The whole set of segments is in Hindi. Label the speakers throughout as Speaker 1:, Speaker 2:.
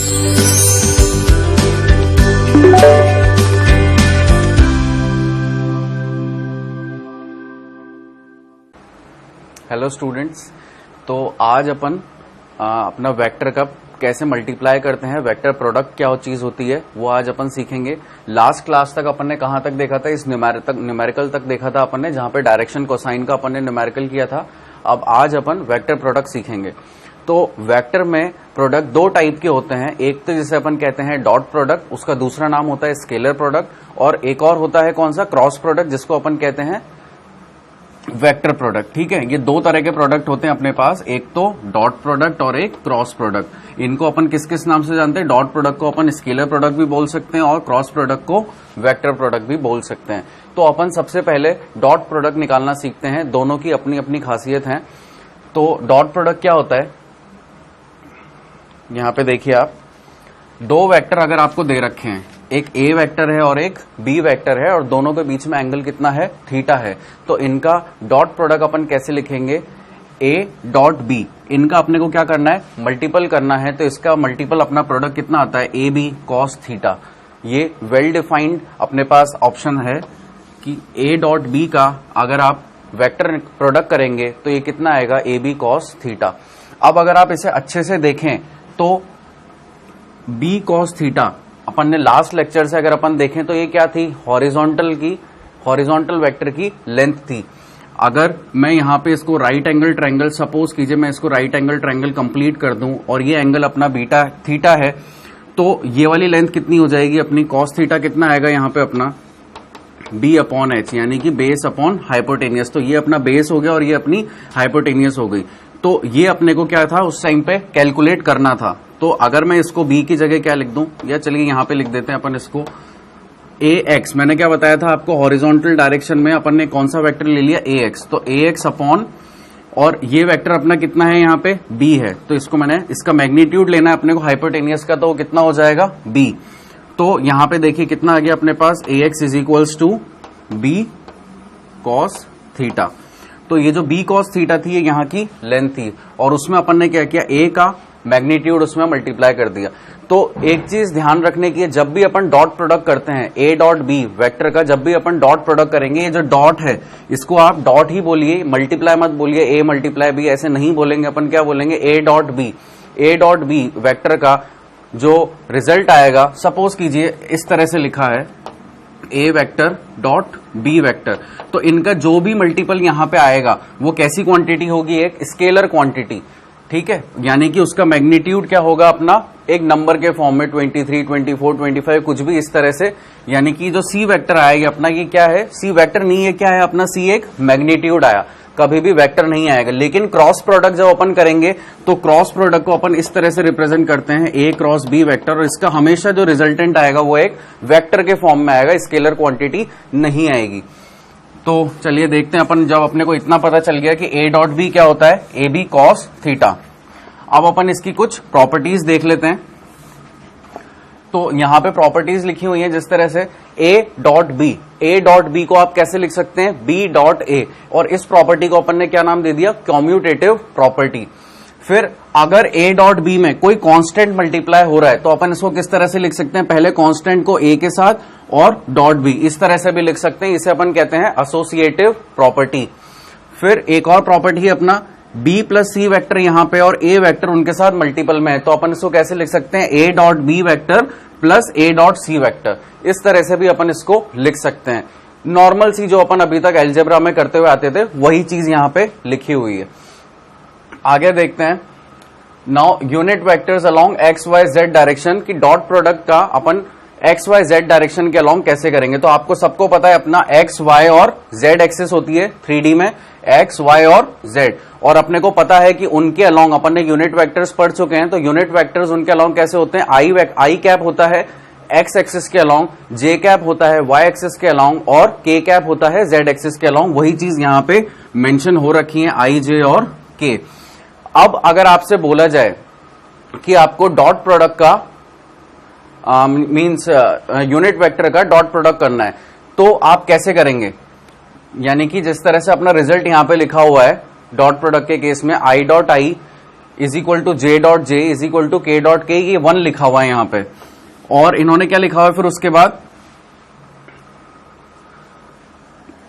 Speaker 1: हेलो स्टूडेंट्स, तो आज अपन अपना वेक्टर का कैसे मल्टीप्लाई करते हैं, वेक्टर प्रोडक्ट क्या चीज होती है वो आज अपन सीखेंगे। लास्ट क्लास तक अपन ने कहां तक देखा था, इस न्यूमेरिकल तक देखा था अपन ने, जहां पे डायरेक्शन कोसाइन का अपन ने न्यूमेरिकल किया था। अब आज अपन वेक्टर प्रोडक्ट सीखेंगे। तो वेक्टर में प्रोडक्ट दो टाइप के होते हैं, एक तो जिसे अपन कहते हैं डॉट प्रोडक्ट, उसका दूसरा नाम होता है स्केलर प्रोडक्ट, और एक और होता है कौन सा, क्रॉस प्रोडक्ट, जिसको अपन कहते हैं वेक्टर प्रोडक्ट। ठीक है, ये दो तरह के प्रोडक्ट होते हैं अपने पास, एक तो डॉट प्रोडक्ट और एक क्रॉस प्रोडक्ट। इनको अपन किस किस नाम से जानते हैं, डॉट प्रोडक्ट को अपन स्केलर प्रोडक्ट भी बोल सकते हैं और क्रॉस प्रोडक्ट को वेक्टर प्रोडक्ट भी बोल सकते हैं। तो अपन सबसे पहले डॉट प्रोडक्ट निकालना सीखते हैं, दोनों की अपनी अपनी खासियत है। तो डॉट प्रोडक्ट क्या होता है, यहां पे देखिए आप, दो वेक्टर अगर आपको दे रखे हैं, एक ए वेक्टर है और एक बी वेक्टर है, और दोनों के बीच में एंगल कितना है, थीटा है, तो इनका डॉट प्रोडक्ट अपन कैसे लिखेंगे, ए डॉट बी। इनका अपने को क्या करना है, मल्टीपल करना है, तो इसका मल्टीपल अपना प्रोडक्ट कितना आता है, ए बी कॉस थीटा। ये वेल डिफाइंड अपने पास ऑप्शन है कि ए डॉट बी का अगर आप वेक्टर प्रोडक्ट करेंगे तो ये कितना आएगा, ए बी कॉस थीटा। अब अगर आप इसे अच्छे से देखें तो बी कॉस थीटा अपन ने लास्ट लेक्चर से अगर अपन देखें तो ये क्या थी, हॉरिजॉन्टल वेक्टर की लेंथ थी। अगर मैं यहां पे इसको राइट एंगल ट्रायंगल, सपोज कीजिए मैं इसको राइट एंगल ट्रायंगल कंप्लीट कर दूं और ये एंगल अपना बीटा थीटा है, तो ये वाली लेंथ कितनी हो जाएगी अपनी, कॉस थीटा कितना आएगा यहां पे अपना, बी अपॉन एच, यानी कि बेस अपॉन हाइपोटेनियस। तो ये अपना बेस हो गया और ये अपनी हाइपोटेनियस हो गई। तो ये अपने को क्या था उस टाइम पे कैलकुलेट करना था। तो अगर मैं इसको b की जगह क्या लिख दूं, या चलिए यहां पे लिख देते हैं अपन इसको ax। मैंने क्या बताया था आपको, हॉरिजॉन्टल डायरेक्शन में अपन ने कौन सा वेक्टर ले लिया, ax। तो ax अपॉन, और ये वेक्टर अपना कितना है यहाँ पे, b है, तो इसको मैंने, इसका मैग्नीट्यूड लेना है अपने को हाइपोटेनियस का, तो वो कितना हो जाएगा, b। तो यहां पे देखिए कितना आ गया अपने पास, ax is equals to b cos theta. तो ये जो b कॉस थीटा थी ये यहाँ की लेंथ थी, और उसमें अपन ने क्या किया, a का मैग्नीट्यूड उसमें मल्टीप्लाई कर दिया। तो एक चीज ध्यान रखने की है, जब भी अपन डॉट प्रोडक्ट करते हैं ए डॉट बी वेक्टर का, जब भी अपन डॉट प्रोडक्ट करेंगे, ये जो डॉट है इसको आप डॉट ही बोलिए, मल्टीप्लाई मत बोलिए, ए मल्टीप्लाई बी ऐसे नहीं बोलेंगे अपन, क्या बोलेंगे, A dot B. A dot B vector का जो रिजल्ट आएगा, सपोज कीजिए इस तरह से लिखा है, A vector dot B vector, तो इनका जो भी मल्टीपल यहां पे आएगा वो कैसी क्वांटिटी होगी, एक स्केलर क्वांटिटी। ठीक है, यानी कि उसका मैग्नीट्यूड क्या होगा अपना, एक नंबर के फॉर्म में 23, 24, 25 कुछ भी इस तरह से। यानी कि जो सी वेक्टर आएगा अपना, ये क्या है, सी वेक्टर नहीं है, क्या है अपना, सी एक मैग्नीट्यूड आया, कभी भी वेक्टर नहीं आएगा। लेकिन क्रॉस प्रोडक्ट जब अपन करेंगे तो क्रॉस प्रोडक्ट को अपन इस तरह से रिप्रेजेंट करते हैं, ए क्रॉस बी वेक्टर, और इसका हमेशा जो रिजल्टेंट आएगा वो एक वेक्टर के फॉर्म में आएगा, स्केलर क्वांटिटी नहीं आएगी। तो चलिए देखते हैं अपन, जब अपने को इतना पता चल गया कि ए डॉट बी क्या होता है, ए बी कॉस थीटा। अब अपन इसकी कुछ प्रॉपर्टीज देख लेते हैं। तो यहां पे प्रॉपर्टीज लिखी हुई हैं जिस तरह से ए डॉट बी को आप कैसे लिख सकते हैं, बी डॉट ए, और इस प्रॉपर्टी को अपन ने क्या नाम दे दिया, कम्यूटेटिव प्रॉपर्टी। फिर अगर ए डॉट बी में कोई कांस्टेंट मल्टीप्लाई हो रहा है तो अपन इसको किस तरह से लिख सकते हैं, पहले कांस्टेंट को ए के साथ और डॉट बी, इस तरह से भी लिख सकते हैं, इसे अपन कहते हैं एसोसिएटिव प्रॉपर्टी। फिर एक और प्रॉपर्टी है अपना, बी प्लस सी वेक्टर यहां पे और ए वेक्टर उनके साथ मल्टीपल में है, तो अपन इसको कैसे लिख सकते हैं, A dot B vector plus A dot C vector, इस तरह से भी अपन इसको लिख सकते हैं। नॉर्मल सी जो अपन अभी तक अलजेब्रा में करते हुए आते थे वही चीज यहां पे लिखी हुई है। आगे देखते हैं, now unit vectors along x y z direction की डॉट प्रोडक्ट का अपन एक्स वाई जेड डायरेक्शन के अलोंग कैसे करेंगे। तो आपको सबको पता है अपना एक्स वाई और जेड एक्सिस होती है 3D में, एक्स वाई और जेड, और अपने को पता है कि उनके अलोंग अपन ने यूनिट वेक्टर्स पढ़ चुके हैं। तो यूनिट वेक्टर्स उनके अलोंग कैसे होते हैं, आई कैप होता है एक्स एक्सिस के अलोंग, जे कैप होता है वाई एक्सिस के अलोंग, और के कैप होता है जेड एक्सिस के अलोंग। वही चीज यहां पे मेंशन हो रखी है, आई, जे और के। अब अगर आपसे बोला जाए कि आपको डॉट प्रोडक्ट का मींस यूनिट वेक्टर का डॉट प्रोडक्ट करना है, तो आप कैसे करेंगे, यानी कि जिस तरह से अपना रिजल्ट यहां पे लिखा हुआ है डॉट प्रोडक्ट के केस में, I dot I is equal to J dot J is equal to K dot K, ये 1 लिखा हुआ है यहां पे, और इन्होंने क्या लिखा हुआ है फिर उसके बाद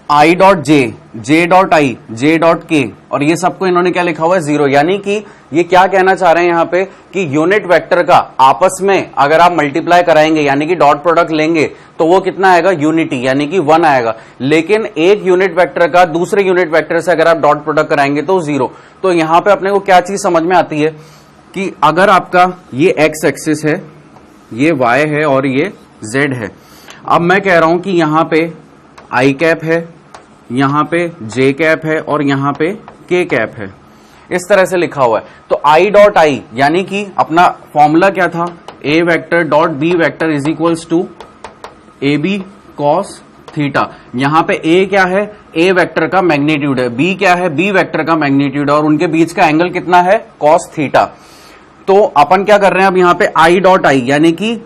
Speaker 1: I dot J, J dot I, J dot के, और ये सबको इन्होंने क्या लिखा हुआ है 0। यानी कि ये क्या कहना चाह रहे हैं यहां पे कि यूनिट वेक्टर का आपस में अगर आप मल्टीप्लाई कराएंगे यानी कि डॉट प्रोडक्ट लेंगे तो वो कितना आएगा, यूनिटी, यानी कि 1 आएगा। लेकिन एक यूनिट वेक्टर का दूसरे यूनिट वेक्टर से अगर आप डॉट प्रोडक्ट कराएंगे तो 0। तो यहां पे अपने को क्या चीज समझ में आती है कि अगर आपका ये एक्स एक्सिस है, ये वाई है और ये जेड है, अब मैं कह रहा हूं कि यहां पे आई कैप है, यहां पे जे कैप है और यहां पे के कैप है, इस तरह से लिखा हुआ है। तो आई डॉट आई यानी कि अपना फॉर्मूला क्या था, A vector dot B vector is equals to A B cos theta. यहां पे ए क्या है, ए वेक्टर का मैग्नीट्यूड है, बी क्या है, बी वेक्टर का मैग्नीट्यूड है, और उनके बीच का एंगल कितना है, कॉस थीटा। तो अपन क्या कर रहे हैं अब यहां पे आई डॉट आई यानी कि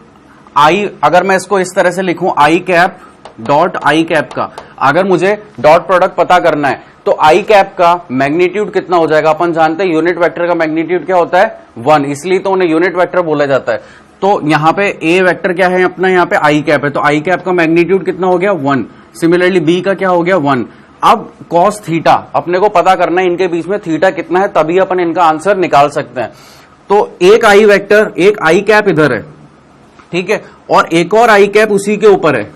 Speaker 1: आई, अगर मैं इसको इस तरह से लिखूं आई कैप डॉट आई कैप का, अगर मुझे डॉट प्रोडक्ट पता करना है तो आई कैप का मैग्नीट्यूड कितना हो जाएगा, अपन जानते हैं यूनिट वेक्टर का मैग्नीट्यूड क्या होता है 1, इसलिए तो उन्हें यूनिट वेक्टर बोला जाता है। तो यहां पे ए वेक्टर क्या है अपना, यहां पे आई कैप है, तो आई कैप का मैग्नीट्यूड कितना हो गया 1। सिमिलरली बी का क्या हो गया 1। अब कॉस थीटा अपने को पता करना है, इनके बीच में थीटा कितना है, तभी अपन इनका आंसर निकाल सकते हैं। तो एक आई वेक्टर, एक आई कैप इधर है, ठीक है, और एक और आई कैप उसी के ऊपर है,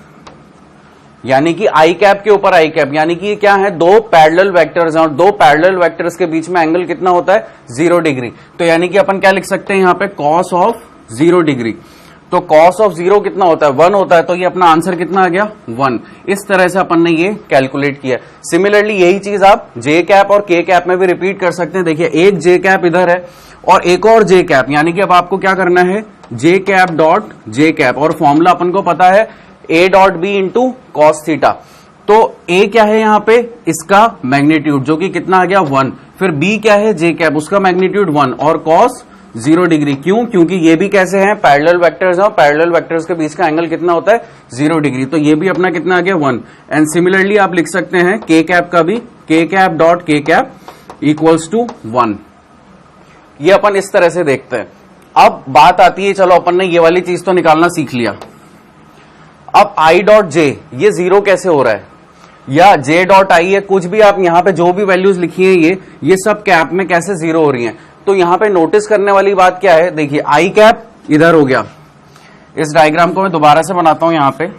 Speaker 1: यानी कि आई कैप के ऊपर आई कैप, यानी कि क्या है, दो पैरेलल वेक्टर्स हैं और दो पैरेलल वेक्टर्स के बीच में एंगल कितना होता है 0 डिग्री। तो यानी कि अपन क्या लिख सकते हैं यहां पे कॉस ऑफ 0 डिग्री। तो कॉस ऑफ 0 कितना होता है 1 होता है, तो ये अपना आंसर कितना आ गया 1। इस तरह से अपन ने ये कैलकुलेट किया। सिमिलरली यही चीज आप जे कैप और के कैप में भी रिपीट कर सकते हैं। देखिए एक जे कैप इधर है और एक और जे कैप, यानी कि अब आपको क्या करना है जे कैप डॉट जे कैप, और फॉर्मूला अपन को पता है A dot B into cos theta. तो ए क्या है यहां पे, इसका मैग्नीट्यूड जो कि कितना आ गया 1, फिर बी क्या है जे कैप, उसका मैग्नीट्यूड 1, और कॉस 0 डिग्री। क्यों, क्योंकि ये भी कैसे हैं पैरेलल वेक्टर्स हैं, पैरेलल वेक्टर्स के बीच का एंगल कितना होता है 0 डिग्री। तो ये भी अपना कितना आ गया 1। एंड सिमिलरली आप लिख सकते हैं के कैप का भी, के cap dot k cap equals to 1। ये अपन इस तरह से देखते हैं। अब बात आती है, चलो अपन ने ये वाली चीज तो निकालना सीख लिया, अब आई डॉट जे ये 0 कैसे हो रहा है, या जे डॉट आई है, कुछ भी आप यहां पे जो भी वैल्यूज लिखी है ये सब कैप में कैसे 0 हो रही हैं। तो यहां पे नोटिस करने वाली बात क्या है, देखिए आई कैप इधर हो गया, इस डायग्राम को मैं दोबारा से बनाता हूं यहां पे।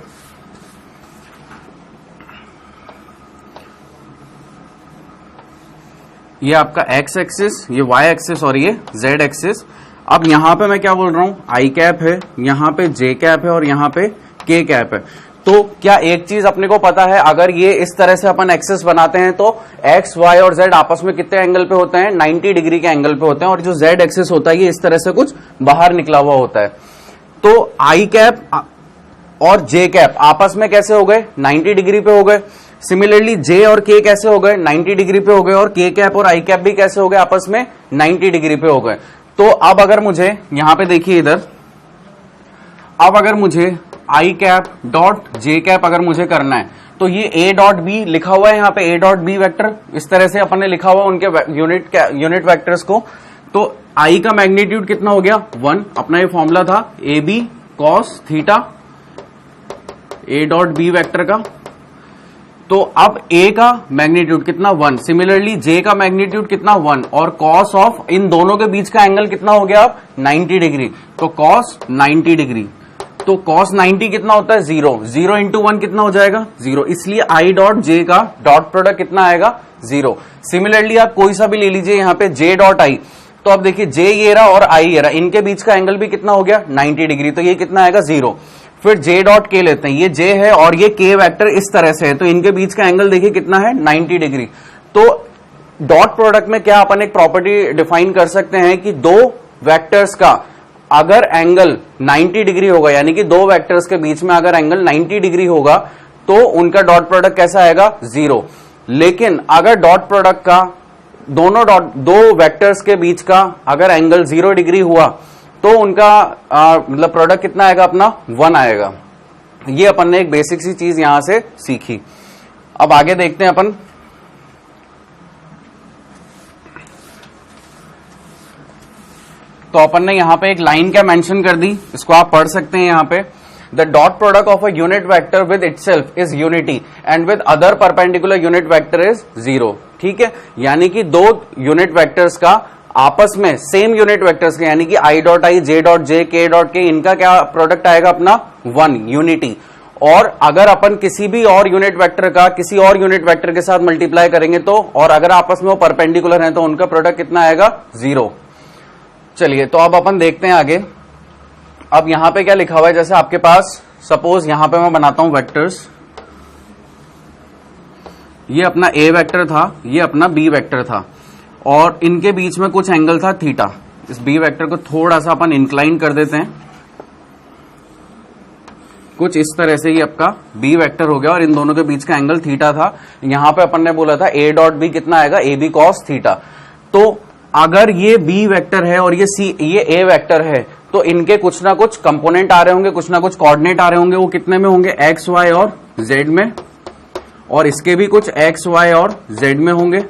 Speaker 1: ये आपका एक्स एक्सिस, ये वाई एक्सिस और ये जेड एक्सिस। अब यहां पे मैं क्या बोल रहा हूं, आई कैप है, यहां पे जे कैप है और यहां पे के कैप है। तो क्या एक चीज अपने को पता है, अगर ये इस तरह से अपन एक्सिस बनाते हैं तो एक्स वाई और जेड आपस में कितने एंगल पे होते हैं 90 डिग्री के एंगल पे होते हैं, और जो जेड एक्सिस होता है ये इस तरह से कुछ बाहर निकला हुआ होता है। तो आई कैप और जे कैप आपस में कैसे हो गए 90 डिग्री पे हो गए। सिमिलरली जे और के कैसे हो गए 90 डिग्री पे हो गए, और के कैप और आई कैप भी कैसे हो गए आपस में 90 डिग्री पे हो गए। तो अब अगर मुझे यहां पे देखिए इधर, अब अगर मुझे आई कैप डॉट जे कैप अगर मुझे करना है तो ये ए डॉट बी लिखा हुआ है यहाँ पे, ए डॉट बी वेक्टर इस तरह से अपन ने लिखा हुआ उनके यूनिट वेक्टर्स को। तो आई का मैग्नीट्यूड कितना हो गया 1, अपना ये फॉर्मूला था A B cos theta A dot B vector का। तो अब ए का मैग्नीट्यूड कितना 1, सिमिलरली जे का मैग्नीट्यूड कितना 1, और कॉस ऑफ इन दोनों के बीच का एंगल कितना हो गया अब 90 डिग्री, तो कॉस 90 डिग्री। तो cos 90 कितना होता है 0, 0 इंटू 1 कितना हो जाएगा 0, इसलिए आई डॉट जे का डॉट प्रोडक्ट कितना आएगा 0। सिमिलरली आप कोई सा भी ले लीजिए यहाँ पे जे डॉट आई, तो अब देखिए जे ये रहा और आई ये रहा, इनके बीच का एंगल भी कितना हो गया 90 डिग्री, तो ये कितना आएगा 0। फिर जे डॉट के लेते हैं, ये जे है और ये के वेक्टर इस तरह से है, तो इनके बीच का एंगल देखिए कितना है 90 डिग्री। तो डॉट प्रोडक्ट में क्या अपन एक प्रॉपर्टी डिफाइन कर सकते हैं कि दो वेक्टर्स का अगर एंगल 90 डिग्री होगा, यानी कि दो वेक्टर्स के बीच में अगर एंगल 90 डिग्री होगा तो उनका डॉट प्रोडक्ट कैसा आएगा 0। लेकिन अगर डॉट प्रोडक्ट का दो वेक्टर्स के बीच का अगर एंगल 0 डिग्री हुआ तो उनका मतलब प्रोडक्ट कितना आएगा अपना 1 आएगा। ये अपन ने एक बेसिक सी चीज यहां से सीखी। अब आगे देखते हैं अपन। तो अपन ने यहाँ पे एक लाइन क्या मेंशन कर दी, इसको आप पढ़ सकते हैं यहाँ पे, the dot product of a unit vector with itself is unity and with other perpendicular unit vector is 0। ठीक है, यानी कि दो यूनिट वेक्टर्स का आपस में, सेम यूनिट वेक्टर्स के, यानी कि आई डॉट आई, जे डॉट जे, के डॉट के, इनका क्या प्रोडक्ट आएगा अपना 1, यूनिटी। और अगर अपन किसी भी और यूनिट वेक्टर का किसी और यूनिट वेक्टर के साथ मल्टीप्लाई करेंगे तो, और अगर आपस में वो परपेंडिकुलर है तो उनका प्रोडक्ट कितना आएगा 0। चलिए तो अब अपन देखते हैं आगे। अब यहां पे क्या लिखा हुआ है, जैसे आपके पास सपोज यहां पे मैं बनाता हूं वेक्टर्स, ये अपना ए वेक्टर था, ये अपना बी वेक्टर था, और इनके बीच में कुछ एंगल था थीटा। इस बी वेक्टर को थोड़ा सा अपन इंक्लाइन कर देते हैं, कुछ इस तरह से ये आपका बी वेक्टर हो गया और इन दोनों के बीच का एंगल थीटा था। यहां पे अपन ने बोला था ए डॉट बी कितना आएगा, ए बी कॉस थीटा। तो अगर ये बी वेक्टर है और ये ए वेक्टर है तो इनके कुछ ना कुछ कंपोनेंट आ रहे होंगे, कुछ ना कुछ कोऑर्डिनेट आ रहे होंगे। वो कितने में होंगे, एक्स वाई और जेड में, और इसके भी कुछ एक्स वाई और जेड में होंगे।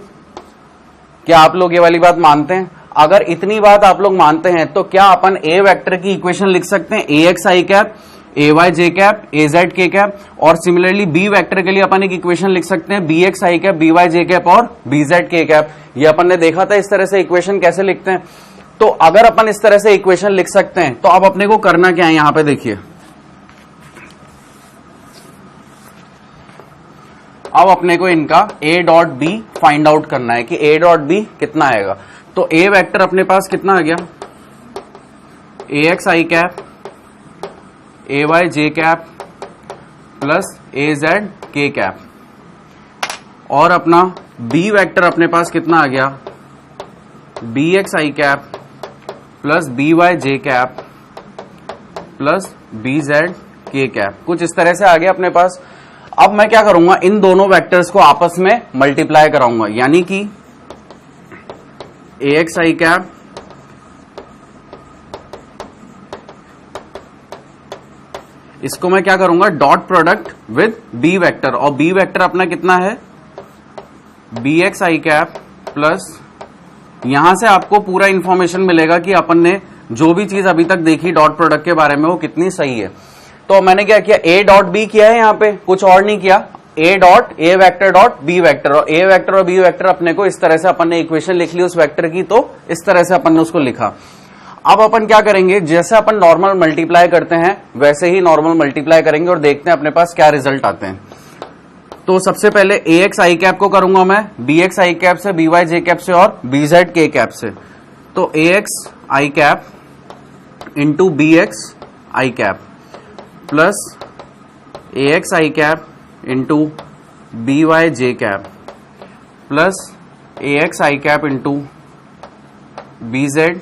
Speaker 1: क्या आप लोग ये वाली बात मानते हैं? अगर इतनी बात आप लोग मानते हैं तो क्या अपन ए वेक्टर की इक्वेशन लिख सकते हैं, ए एक्स आई कैप, ए वाई जे कैप, ए जेड के कैप, और सिमिलरली बी वेक्टर के लिए अपन एक इक्वेशन लिख सकते हैं, बी एक्स आई कैप, बी वाई जे कैप और बी जेड के कैप। ये अपन ने देखा था इस तरह से इक्वेशन कैसे लिखते हैं। तो अगर अपन इस तरह से इक्वेशन लिख सकते हैं तो अब अपने को करना क्या है, यहां पे देखिए, अब अपने को इनका a dot B find out करना है कि a डॉट बी कितना आएगा। तो a वेक्टर अपने पास कितना आ गया, ए x I cap, A Y J cap plus A Z के कैप, और अपना b वेक्टर अपने पास कितना आ गया, बी एक्स आई कैप प्लस बी वाई जे कैप प्लस बी जेड के कैप। कुछ इस तरह से आ गया अपने पास। अब मैं क्या करूंगा, इन दोनों वेक्टर्स को आपस में मल्टीप्लाई कराऊंगा, यानी कि ए एक्स आई कैप इसको मैं क्या करूंगा, dot product with B vector, और बी वेक्टर अपना कितना है, बी एक्स आई कैप प्लस, यहां से आपको पूरा इंफॉर्मेशन मिलेगा कि अपन ने जो भी चीज अभी तक देखी डॉट प्रोडक्ट के बारे में वो कितनी सही है। तो मैंने क्या किया, ए डॉट बी किया है यहां पे, कुछ और नहीं किया, A dot A vector dot B vector, और ए वेक्टर और बी वेक्टर अपने को इस तरह से अपन ने इक्वेशन लिख ली उस वेक्टर की, तो इस तरह से अपन ने उसको लिखा। अब अपन क्या करेंगे, जैसे अपन नॉर्मल मल्टीप्लाई करते हैं वैसे ही नॉर्मल मल्टीप्लाई करेंगे और देखते हैं अपने पास क्या रिजल्ट आते हैं। तो सबसे पहले ए एक्स आई कैप को करूंगा मैं बी एक्स आई कैप से, बी वाई जे कैप से और बी जेड के कैप से। तो a x I cap into B x I cap plus a x I cap into B Y J cap plus a x I cap into B Z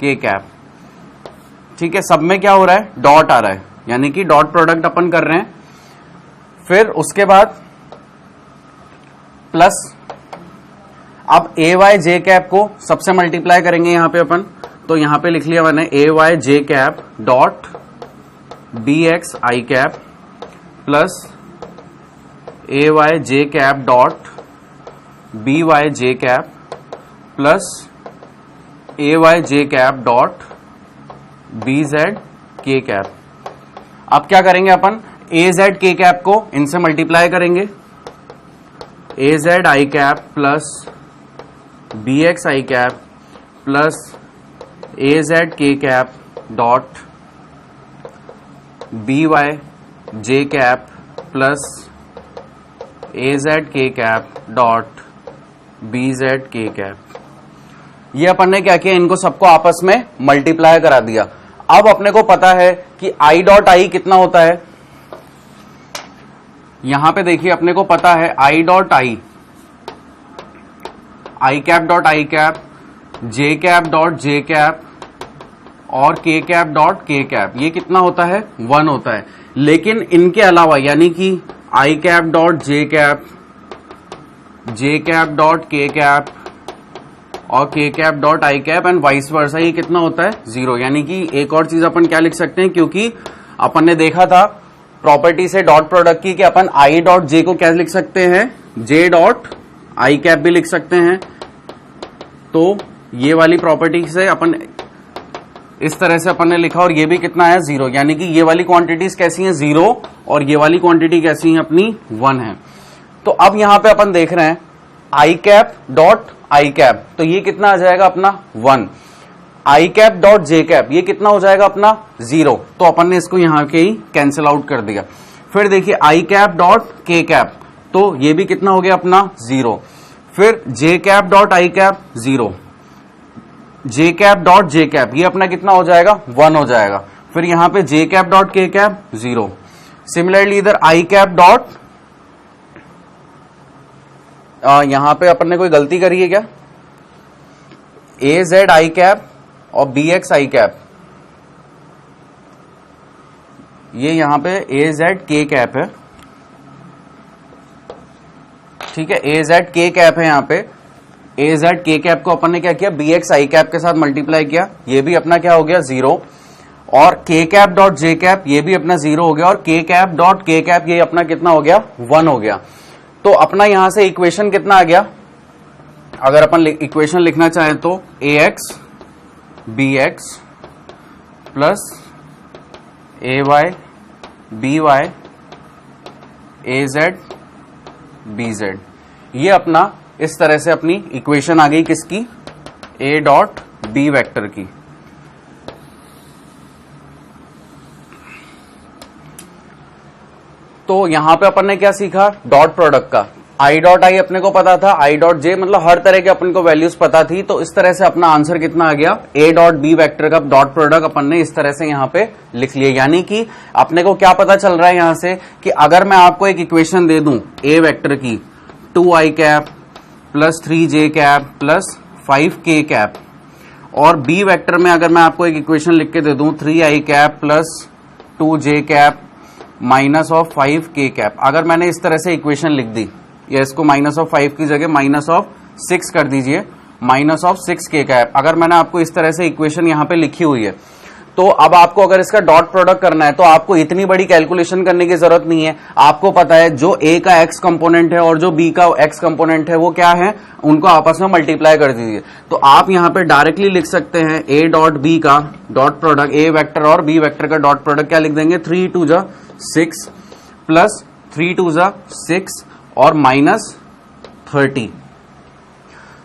Speaker 1: के कैप। ठीक है, सब में क्या हो रहा है, डॉट आ रहा है, यानी कि डॉट प्रोडक्ट अपन कर रहे हैं। फिर उसके बाद प्लस, अब ए वाई जे कैप को सबसे मल्टीप्लाई करेंगे यहां पे अपन, तो यहां पे लिख लिया मैंने ए Y J cap dot B x I cap plus A Y J cap dot B Y J cap plus A Y J cap dot B Z के कैप। अब क्या करेंगे अपन, ए जेड के कैप को इनसे मल्टीप्लाई करेंगे, A Z I cap plus B x I cap plus A Z के cap dot B Y J cap plus A Z के कैप डॉट बी जेड के कैप। ये अपन ने क्या किया, इनको सबको आपस में मल्टीप्लाई करा दिया। अब अपने को पता है कि आई डॉट आई कितना होता है, यहां पे देखिए अपने को पता है आई dot I, I cap dot i cap, j cap dot J cap और k cap dot k cap, ये कितना होता है, 1 होता है। लेकिन इनके अलावा यानी कि i cap dot J cap dot k cap और k cap dot i cap and vice versa, ये कितना होता है, 0। यानी कि एक और चीज अपन क्या लिख सकते हैं, क्योंकि अपन ने देखा था प्रॉपर्टी से डॉट प्रोडक्ट की कि अपन आई डॉट जे को क्या लिख सकते हैं, जे डॉट आई कैप भी लिख सकते हैं। तो ये वाली प्रॉपर्टी से अपन इस तरह से अपन ने लिखा और ये भी कितना है 0, यानी कि ये वाली क्वांटिटीज कैसी हैं 0 और ये वाली क्वांटिटी कैसी है अपनी 1 है। तो अब यहां पे अपन देख रहे हैं आई कैप डॉट आई कैप, तो ये कितना आ जाएगा अपना 1, आई कैप डॉट जे कैप ये कितना हो जाएगा अपना 0, तो अपन ने इसको यहां के ही कैंसिल आउट कर दिया। फिर देखिए i cap dot k cap, तो ये भी कितना हो गया अपना 0, फिर j cap dot i cap 0, j cap dot J cap ये अपना कितना हो जाएगा 1 हो जाएगा, फिर यहां पे जे cap dot k cap 0, similarly इधर आई कैप डॉट यहां पे अपन ने कोई गलती करी है क्या, ए जेड आई कैप और बी एक्स आई कैप, ये यहां पे ए जेड के कैप है, ठीक है, ए जेड के कैप है, यहां पे ए जेड के कैप को अपन ने क्या किया बी एक्स आई कैप के साथ मल्टीप्लाई किया, ये भी अपना क्या हो गया 0, और के कैप डॉट जे कैप ये भी अपना 0 हो गया, और k cap dot k cap ये अपना कितना हो गया 1 हो गया। तो अपना यहां से इक्वेशन कितना आ गया, अगर अपन इक्वेशन लिखना चाहें तो a x B x plus A Y B Y a Z B Z, ये अपना इस तरह से अपनी इक्वेशन आ गई किसकी, ए डॉट बी वेक्टर की। तो यहां पे अपन ने क्या सीखा डॉट प्रोडक्ट का, आई डॉट आई अपने को पता था, आई डॉट जे मतलब हर तरह के अपन को वैल्यूज पता थी, तो इस तरह से अपना आंसर कितना आ गया ए डॉट बी वेक्टर का डॉट प्रोडक्ट अपन ने इस तरह से यहां पे लिख लिया। यानी कि अपने को क्या पता चल रहा है यहां से कि अगर मैं आपको एक इक्वेशन दे दूं ए वेक्टर की 2i cap plus 3j cap plus 5k cap, और बी वेक्टर में अगर मैं आपको एक इक्वेशन लिख के दे दूं 3i cap plus 2j cap minus of 5k cap, अगर मैंने इस तरह से इक्वेशन लिख दी, या इसको माइनस ऑफ 5 की जगह माइनस ऑफ 6 कर दीजिए, माइनस ऑफ 6k कैप, अगर मैंने आपको इस तरह से इक्वेशन यहां पे लिखी हुई है, तो अब आपको अगर इसका डॉट प्रोडक्ट करना है तो आपको इतनी बड़ी कैलकुलेशन करने की जरूरत नहीं है। आपको पता है जो ए का एक्स कंपोनेंट है और जो बी का एक्स कंपोनेंट है वो क्या है, उनको आपस में मल्टीप्लाई कर दीजिए। तो आप यहां पे डायरेक्टली लिख सकते हैं ए डॉट बी का डॉट प्रोडक्ट, ए वेक्टर और बी वेक्टर का डॉट प्रोडक्ट क्या लिख देंगे 3 2 जा 6 प्लस 3 2 जा 6 और माइनस 30,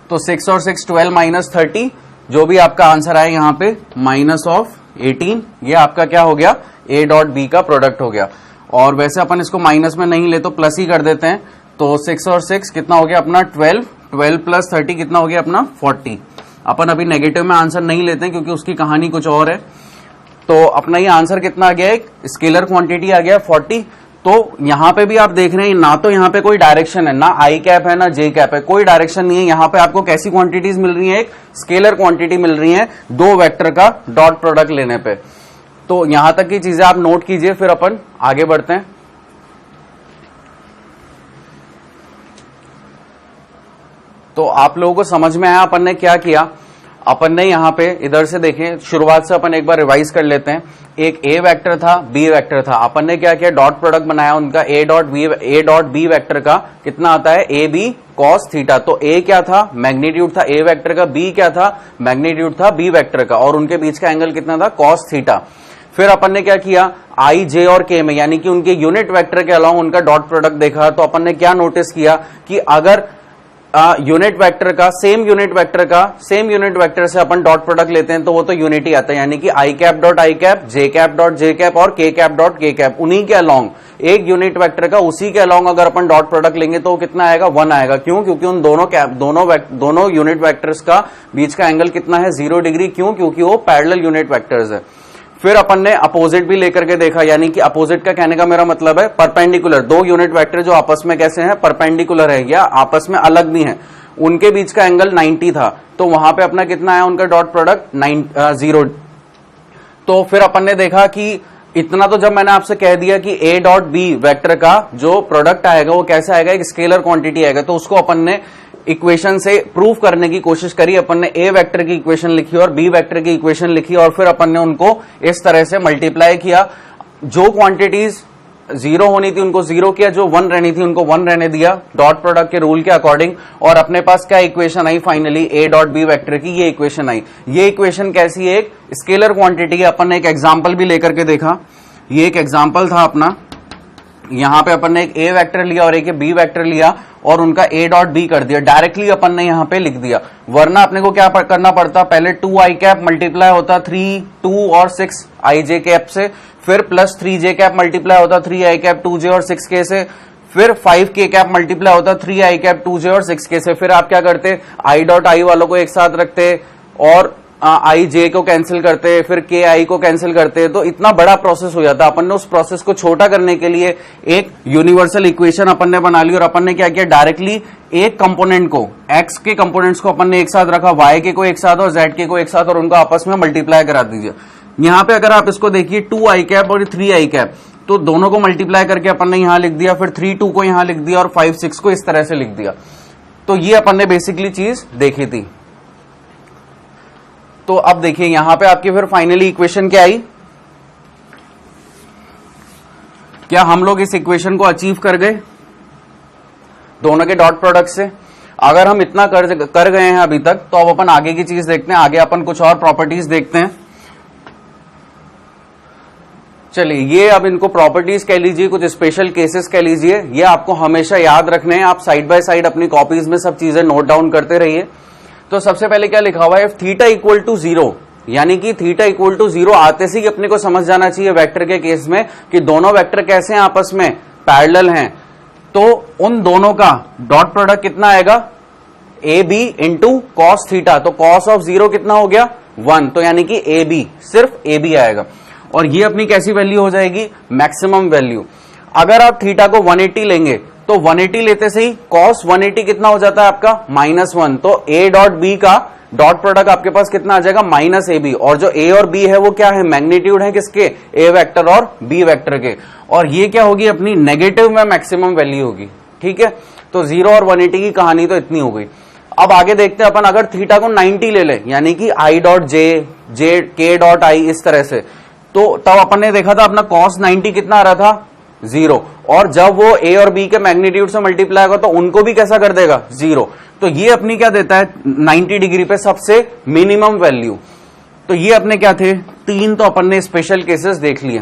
Speaker 1: तो 6 और 6 12 माइनस 30, जो भी आपका आंसर आए यहां पे माइनस ऑफ 18, ये आपका क्या हो गया ए डॉट बी का प्रोडक्ट हो गया। और वैसे अपन इसको माइनस में नहीं ले तो प्लस ही कर देते हैं, तो 6 और 6 कितना हो गया अपना 12, 12 प्लस 30 कितना हो गया अपना 40। अपन अभी नेगेटिव में आंसर नहीं लेते हैं क्योंकि उसकी कहानी कुछ और है। तो अपना ये आंसर कितना आ गया, एक स्केलर क्वांटिटी आ गया 40। तो यहां पे भी आप देख रहे हैं ना, तो यहां पे कोई डायरेक्शन है ना, आई कैप है ना जे कैप है, कोई डायरेक्शन नहीं है। यहां पे आपको कैसी क्वांटिटीज मिल रही है, एक स्केलर क्वांटिटी मिल रही है दो वेक्टर का डॉट प्रोडक्ट लेने पे। तो यहां तक की चीजें आप नोट कीजिए, फिर अपन आगे बढ़ते हैं। तो आप लोगों को समझ में आया अपन ने क्या किया। अपन ने यहां पे इधर से देखें, शुरुआत से अपन एक बार रिवाइज कर लेते हैं। एक ए वेक्टर था, बी वेक्टर था, अपन ने क्या किया डॉट प्रोडक्ट बनाया उनका ए डॉट बी वेक्टर का कितना आता है ए बी कॉस थीटा। तो ए क्या था मैग्नीट्यूड था ए वेक्टर का, बी क्या था मैग्नीट्यूड था बी वेक्टर का, और उनके बीच का एंगल कितना था कॉस थीटा। फिर अपन ने क्या किया आई जे और के में यानी कि उनके यूनिट वेक्टर के अलावा उनका डॉट प्रोडक्ट देखा। तो अपन ने क्या नोटिस किया कि अगर यूनिट वेक्टर का सेम यूनिट वेक्टर से अपन डॉट प्रोडक्ट लेते हैं तो वो तो यूनिटी आता है, यानी कि i cap dot i cap, j cap dot J cap और k cap dot k cap, उन्हीं के अलोंग एक यूनिट वेक्टर का उसी के अलोंग अगर अपन डॉट प्रोडक्ट लेंगे तो वो कितना आएगा 1 आएगा। क्यों? क्योंकि उन दोनों यूनिट वेक्टर्स का बीच का एंगल कितना है 0 डिग्री। क्यों? क्योंकि वो पैरेलल यूनिट वेक्टर्स है। फिर अपन ने अपोजिट भी लेकर के देखा, यानी कि अपोजिट का कहने का मेरा मतलब है परपेंडिकुलर, दो यूनिट वेक्टर जो आपस में कैसे हैं परपेंडिकुलर है या आपस में अलग भी हैं, उनके बीच का एंगल 90 था। तो वहां पे अपना कितना आया उनका डॉट प्रोडक्ट 0। तो फिर अपन ने देखा कि इतना तो जब मैंने आपसे कह दिया कि ए डॉट बी वेक्टर का जो प्रोडक्ट आएगा वो कैसे आएगा एक स्केलर क्वांटिटी आएगा, तो उसको अपन ने इक्वेशन से प्रूव करने की कोशिश करी। अपन ने ए वेक्टर की इक्वेशन लिखी और बी वेक्टर की इक्वेशन लिखी और फिर अपन ने उनको इस तरह से मल्टीप्लाई किया। जो क्वांटिटीज जीरो होनी थी उनको जीरो किया, जो 1 रहनी थी उनको 1 रहने दिया डॉट प्रोडक्ट के रूल के अकॉर्डिंग, और अपने पास क्या इक्वेशन आई finally, A dot B vector की ये इक्वेशन आई। ये इक्वेशन कैसी है, एक स्केलर क्वांटिटी है। अपन ने एक एग्जाम्पल भी लेकर के देखा, ये एक एग्जाम्पल था अपना, यहां पे अपन ने एक ए वेक्टर लिया और एक बी वेक्टर लिया और उनका ए डॉट बी कर दिया, डायरेक्टली अपन ने यहां पे लिख दिया। वरना अपने को क्या करना पड़ता, पहले 2 आई कैप मल्टीप्लाई होता 3, 2 और 6 आई जे कैप से, फिर प्लस 3 जे कैप मल्टीप्लाई होता 3 आई कैप 2 जे और 6 के से, फिर 5 के कैप मल्टीप्लाई होता 3 आई कैप 2 जे और 6 के से। फिर आप क्या करते, आई डॉट आई वालों को एक साथ रखते और आई जे को कैंसिल करते, फिर के आई को कैंसिल करते, तो इतना बड़ा प्रोसेस हो जाता। अपन ने उस प्रोसेस को छोटा करने के लिए एक यूनिवर्सल इक्वेशन अपन ने बना ली और अपन ने क्या किया, डायरेक्टली एक कंपोनेंट को, एक्स के कंपोनेंट्स को अपन ने एक साथ रखा, वाई के को एक साथ और जेड के को एक साथ, और उनको आपस में मल्टीप्लाई करा दीजिए। यहां पे अगर आप इसको देखिए 2 आई कैप और 3 आई कैप, तो दोनों को मल्टीप्लाई करके अपन ने यहां लिख दिया, फिर 3 2 को यहां लिख दिया और 5 6 को इस तरह से लिख दिया। तो ये अपन ने बेसिकली चीज देखी थी। तो अब देखिए यहां पे आपकी फिर फाइनली इक्वेशन क्या आई, क्या हम लोग इस इक्वेशन को अचीव कर गए दोनों के डॉट प्रोडक्ट से? अगर हम इतना कर गए हैं अभी तक, तो अब अपन आगे की चीज देखते हैं, आगे अपन कुछ और प्रॉपर्टीज देखते हैं। चलिए, ये अब इनको प्रॉपर्टीज कह लीजिए, कुछ स्पेशल केसेस कह लीजिए, ये आपको हमेशा याद रखने हैं। आप साइड बाय साइड अपनी कॉपीज में सब चीजें नोट डाउन करते रहिए। तो सबसे पहले क्या लिखा हुआ है, इफ थीटा इक्वल टू 0, यानी कि थीटा इक्वल टू 0 आते से ही अपने को समझ जाना चाहिए वेक्टर के केस में कि दोनों वेक्टर कैसे हैं, आपस में पैरेलल हैं। तो उन दोनों का डॉट प्रोडक्ट कितना आएगा, A B into cos theta. तो कॉस ऑफ 0 कितना हो गया, 1, तो यानी कि ए बी, सिर्फ ए बी आएगा। और ये अपनी कैसी वैल्यू हो जाएगी, मैक्सिमम वैल्यू। अगर आप थीटा को 180 लेंगे तो 180 लेते से ही कॉस 180 कितना हो जाता है आपका, -1। तो ए डॉट बी का डॉट प्रोडक्ट आपके पास कितना आ जाएगा, माइनस ए बी। और जो ए और बी है वो क्या है, मैग्नीट्यूड है किसके, ए वेक्टर और बी वेक्टर के। और ये क्या होगी, अपनी नेगेटिव में मैक्सिमम वैल्यू होगी। ठीक है, तो 0 और 180 की कहानी तो इतनी हो गई। अब आगे देखते हैं अपन, अगर थीटा को 90 ले ले, यानी कि आई डॉट जे, के डॉट आई, इस तरह से, तो तब अपन ने देखा था अपना कॉस 90 कितना आ रहा था, 0। और जब वो ए और बी के मैग्नीट्यूड से मल्टीप्लाई होगा तो उनको भी कैसा कर देगा, 0। तो ये अपनी क्या देता है, 90 डिग्री पे सबसे मिनिमम वैल्यू। तो ये अपने क्या थे, 3 तो अपन ने स्पेशल केसेस देख लिए।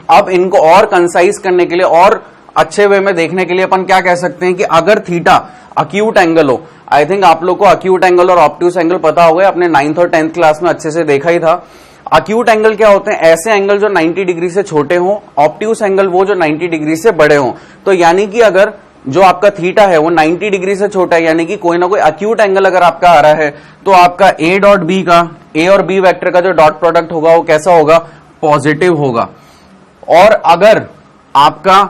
Speaker 1: अब इनको और कंसाइज करने के लिए और अच्छे वे में देखने के लिए अपन क्या कह सकते हैं कि अगर थीटा अक्यूट एंगल हो, आई थिंक आप लोग को अक्यूट एंगल और ऑब्ट्यूस एंगल पता होगा, अपने 9th और 10th क्लास में अच्छे से देखा ही था। अक्यूट एंगल क्या होते हैं, ऐसे एंगल जो 90 डिग्री से छोटे हों, ऑब्ट्यूस एंगल वो जो 90 डिग्री से बड़े हों। तो यानी कि अगर जो आपका थीटा है वो 90 डिग्री से छोटा है, यानी कि कोई ना कोई अक्यूट एंगल अगर आपका आ रहा है, तो आपका ए डॉट बी का, ए और बी वेक्टर का जो डॉट प्रोडक्ट होगा वो कैसा होगा, पॉजिटिव होगा। और अगर आपका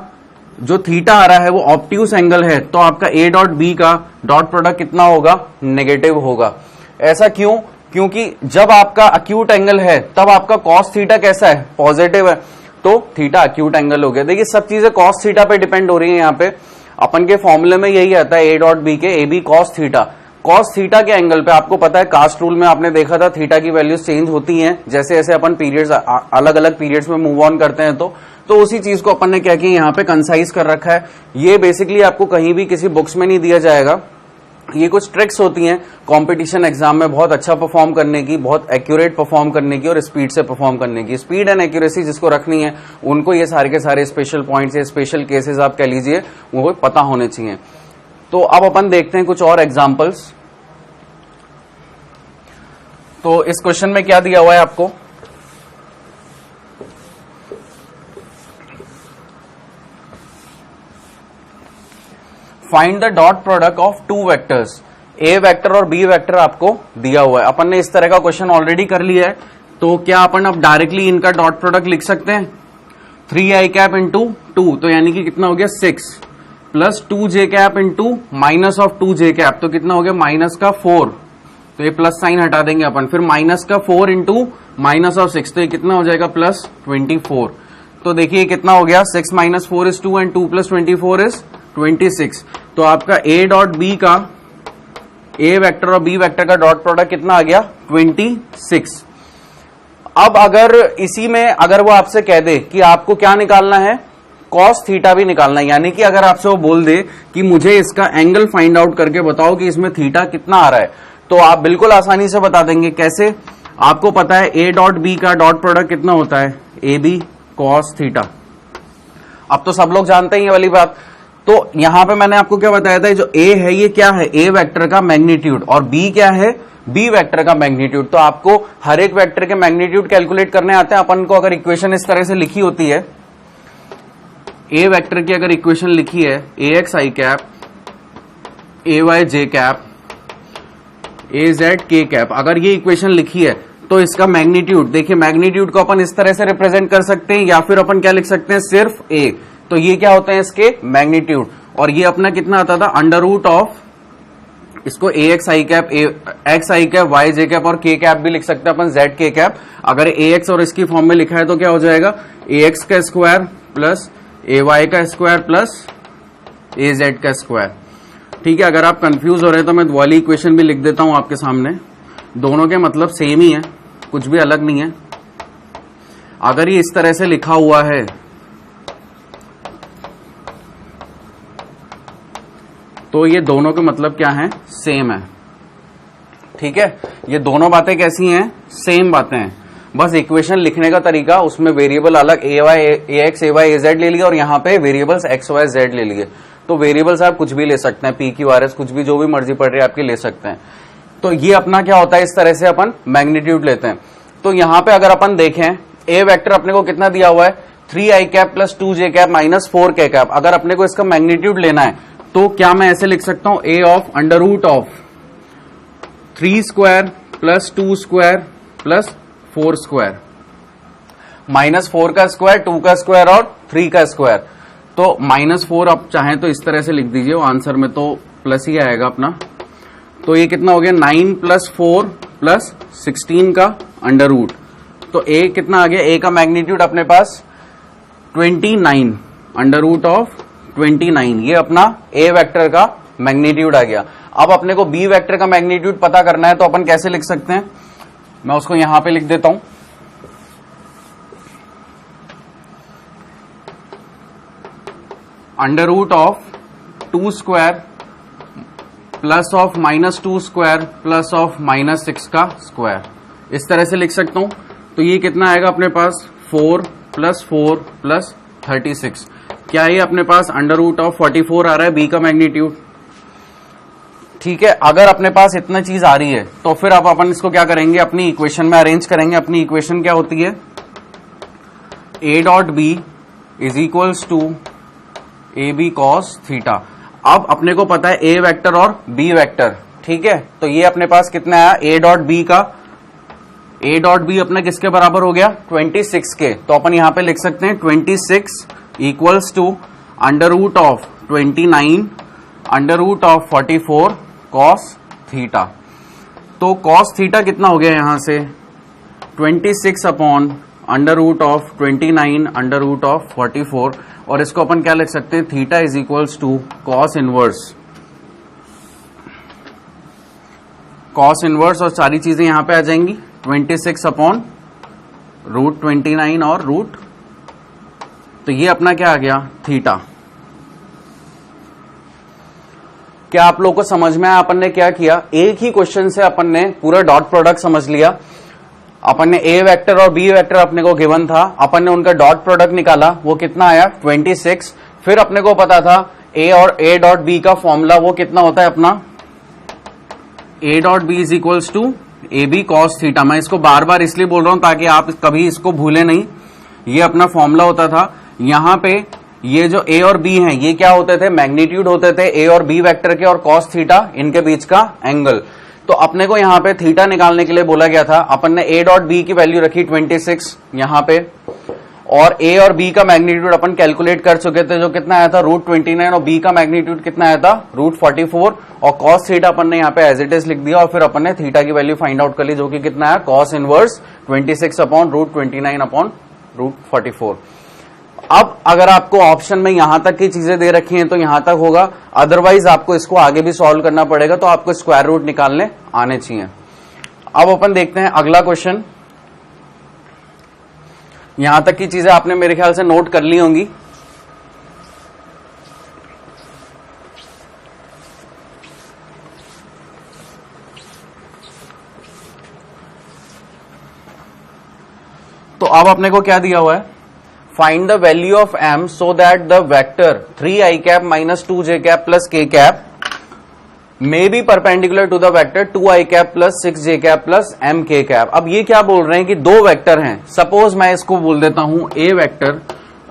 Speaker 1: जो थीटा आ रहा है वो ऑब्ट्यूस एंगल है, तो आपका ए डॉट बी का डॉट प्रोडक्ट कितना होगा, नेगेटिव होगा। ऐसा क्यों, क्योंकि जब आपका अक्यूट एंगल है तब आपका कॉस थीटा कैसा है, पॉजिटिव है, तो थीटा अक्यूट एंगल हो गया। देखिए सब चीजें कॉस थीटा पे डिपेंड हो रही है। यहाँ पे अपन के फॉर्मूले में यही आता है, ए डॉट बी के A B cos theta. Cos theta के एंगल पे आपको पता है, कास्ट रूल में आपने देखा था थीटा की वैल्यूज चेंज होती हैं जैसे जैसे अपन पीरियड्स, अलग अलग पीरियड्स में मूव ऑन करते हैं। तो उसी चीज को अपन ने क्या किया, यहाँ पे कंसाइज कर रखा है। ये बेसिकली आपको कहीं भी किसी बुक्स में नहीं दिया जाएगा। ये कुछ ट्रिक्स होती हैं कंपटीशन एग्जाम में बहुत अच्छा परफॉर्म करने की, बहुत एक्यूरेट परफॉर्म करने की और स्पीड से परफॉर्म करने की। स्पीड एंड एक्यूरेसी जिसको रखनी है, उनको ये सारे के सारे स्पेशल पॉइंट्स या स्पेशल केसेस आप कह लीजिए, वो पता होने चाहिए। तो अब अपन देखते हैं कुछ और एग्जाम्पल्स। तो इस क्वेश्चन में क्या दिया हुआ है आपको, find the dot product of 2 vectors, A vector और बी वेक्टर आपको दिया हुआ है। अपन ने इस तरह का क्वेश्चन ऑलरेडी कर लिया है, तो क्या अपन अब डायरेक्टली इनका डॉट प्रोडक्ट लिख सकते हैं, 3 आई कैप इंटू 2, तो यानी कि कितना हो गया 6, plus 2 J cap into minus of 2 J cap, तो कितना हो गया माइनस का 4, तो ये प्लस साइन हटा देंगे अपन, फिर माइनस का 4 इंटू माइनस ऑफ 6, तो ये कितना हो जाएगा प्लस 24। तो देखिए कितना हो गया, 6 minus 4 is 2 and 2 plus 24 is 26। तो आपका ए डॉट बी का, ए वेक्टर और बी वेक्टर का डॉट प्रोडक्ट कितना आ गया, 26। अब अगर इसी में अगर वो आपसे कह दे कि आपको क्या निकालना है, कॉस थीटा भी निकालना है। यानी कि अगर आपसे वो बोल दे कि मुझे इसका एंगल फाइंड आउट करके बताओ कि इसमें थीटा कितना आ रहा है, तो आप बिल्कुल आसानी से बता देंगे। कैसे? आपको पता है ए डॉट बी का डॉट प्रोडक्ट कितना होता है, ए बी कॉस थीटा। अब तो सब लोग जानते हैं ये वाली बात। तो यहां पे मैंने आपको क्या बताया था, जो ए है ये क्या है, ए वेक्टर का मैग्नीट्यूड, और बी क्या है, बी वेक्टर का मैग्नीट्यूड। तो आपको हर एक वेक्टर के मैग्नीट्यूड कैलकुलेट करने आते हैं। अपन को अगर इक्वेशन इस तरह से लिखी होती है, ए वेक्टर की अगर इक्वेशन लिखी है ए एक्स आई कैप, ए वाई जे कैप, ए जेड के कैप, अगर ये इक्वेशन लिखी है तो इसका मैग्नीट्यूड देखिए, मैग्नीट्यूड को अपन इस तरह से रिप्रेजेंट कर सकते हैं, या फिर अपन क्या लिख सकते हैं, सिर्फ ए। तो ये क्या होते हैं इसके मैग्नीट्यूड। और ये अपना कितना आता था, अंडर रूट ऑफ, इसको ए एक्स आई कैप, एक्स आई कैप, वाई जे कैप और के कैप भी लिख सकते हैं अपन, जेड के कैप। अगर ए एक्स और इसकी फॉर्म में लिखा है तो क्या हो जाएगा, ए एक्स का स्क्वायर प्लस ए वाई का स्क्वायर प्लस ए जेड का स्क्वायर। ठीक है, अगर आप कंफ्यूज हो रहे हैं तो मैं वाली इक्वेशन भी लिख देता हूं आपके सामने। दोनों के मतलब सेम ही है, कुछ भी अलग नहीं है। अगर ये इस तरह से लिखा हुआ है तो ये दोनों के मतलब क्या है, सेम है। ठीक है, ये दोनों बातें कैसी हैं, सेम बातें हैं। बस इक्वेशन लिखने का तरीका, उसमें वेरिएबल अलग ए y A x a y a Z ले लिया और यहाँ पे वेरिएबल्स एक्स वाई जेड ले लिए। तो वेरिएबल्स आप कुछ भी ले सकते हैं, पी क्यू आर एस, कुछ भी जो भी मर्जी पड़ रही है आपकी ले सकते हैं। तो ये अपना क्या होता है, इस तरह से अपन मैग्नीट्यूड लेते हैं। तो यहाँ पे अगर अपन देखें, ए वेक्टर अपने को कितना दिया हुआ है, 3 आई कैप प्लस 2 जे कैप माइनस 4 के कैप। अगर अपने को इसका मैग्नीट्यूड लेना है तो क्या मैं ऐसे लिख सकता हूं, a of under root of 3 square plus 2 square plus 4 square minus 4 का स्क्वायर, 2 का स्क्वायर और 3 का स्क्वायर। तो माइनस 4 आप चाहें तो इस तरह से लिख दीजिए, वो आंसर में तो प्लस ही आएगा अपना। तो ये कितना हो गया, 9 प्लस 4 प्लस 16 का अंडर रूट। तो ए कितना आ गया, ए का मैग्नीट्यूड अपने पास 29 अंडर रूट ऑफ 29, ये अपना ए वेक्टर का मैग्नीट्यूड आ गया। अब अपने को बी वेक्टर का मैग्नीट्यूड पता करना है तो अपन कैसे लिख सकते हैं, मैं उसको यहां पे लिख देता हूं। Under root of 2 square plus of minus 2 square plus of minus 6 का स्क्वायर, इस तरह से लिख सकता हूं। तो ये कितना आएगा अपने पास, 4 प्लस 4 प्लस 36। क्या ये अपने पास अंडर रूट ऑफ 44 आ रहा है बी का मैग्नीट्यूड। ठीक है, अगर अपने पास इतना चीज आ रही है तो फिर अब अपन इसको क्या करेंगे, अपनी इक्वेशन में अरेंज करेंगे। अपनी इक्वेशन क्या होती है, A dot B is equals to A B cos theta. अब अपने को पता है ए वेक्टर और बी वेक्टर, ठीक है। तो ये अपने पास कितना आया, ए डॉट बी का, ए डॉट बी अपना किसके बराबर हो गया, 26 के। तो अपन यहां पे लिख सकते हैं 26 equals to under root of 29 under root of 44 cos theta. तो कॉस थीटा कितना हो गया यहां से, 26 upon under root of 29 under root of 44, और इसको अपन क्या लिख सकते हैं, theta is equals to cos inverse, cos inverse, और सारी चीजें यहां पे आ जाएंगी 26 अपॉन रूट 29 और रूट, तो ये अपना क्या आ गया, थीटा। क्या आप लोगों को समझ में आया अपन ने क्या किया, एक ही क्वेश्चन से अपन ने पूरा डॉट प्रोडक्ट समझ लिया। अपन ने ए वेक्टर और बी वेक्टर अपने को गिवन था, अपन ने उनका डॉट प्रोडक्ट निकाला, वो कितना आया 26। फिर अपने को पता था ए और ए डॉट बी का फॉर्मूला वो कितना होता है अपना, A dot B is equals to A B cos theta. मैं इसको बार बार इसलिए बोल रहा हूं ताकि आप कभी इसको भूले नहीं, ये अपना फॉर्मूला होता था। यहां पे ये जो ए और बी हैं ये क्या होते थे, मैग्नीट्यूड होते थे ए और बी वेक्टर के, और कॉस थीटा इनके बीच का एंगल। तो अपने को यहां पे थीटा निकालने के लिए बोला गया था, अपन ने ए डॉट बी की वैल्यू रखी 26 यहां पे, और ए और बी का मैग्नीट्यूड अपन कैलकुलेट कर चुके थे, जो कितना आया था रूट 29, और बी का मैग्नीट्यूड कितना आया था रूट 44, और कॉस थीटा अपन ने यहाँ पे एज इट इज लिख दिया, और फिर अपन ने थीटा की वैल्यू फाइंड आउट कर ली, जो कि कितना आया cos inverse 26 upon root 29 upon root 44। अब अगर आपको ऑप्शन में यहां तक की चीजें दे रखी हैं तो यहां तक होगा, अदरवाइज आपको इसको आगे भी सॉल्व करना पड़ेगा, तो आपको स्क्वायर रूट निकालने आने चाहिए। अब अपन देखते हैं अगला क्वेश्चन। यहां तक की चीजें आपने मेरे ख्याल से नोट कर ली होंगी। अब अपने को क्या दिया हुआ है, find the value of m so that the vector 3i cap minus 2j cap plus k cap may be perpendicular to the vector 2i cap plus 6j cap plus mk cap. अब ये क्या बोल रहे हैं कि दो वेक्टर हैं, सपोज मैं इसको बोल देता हूं a वेक्टर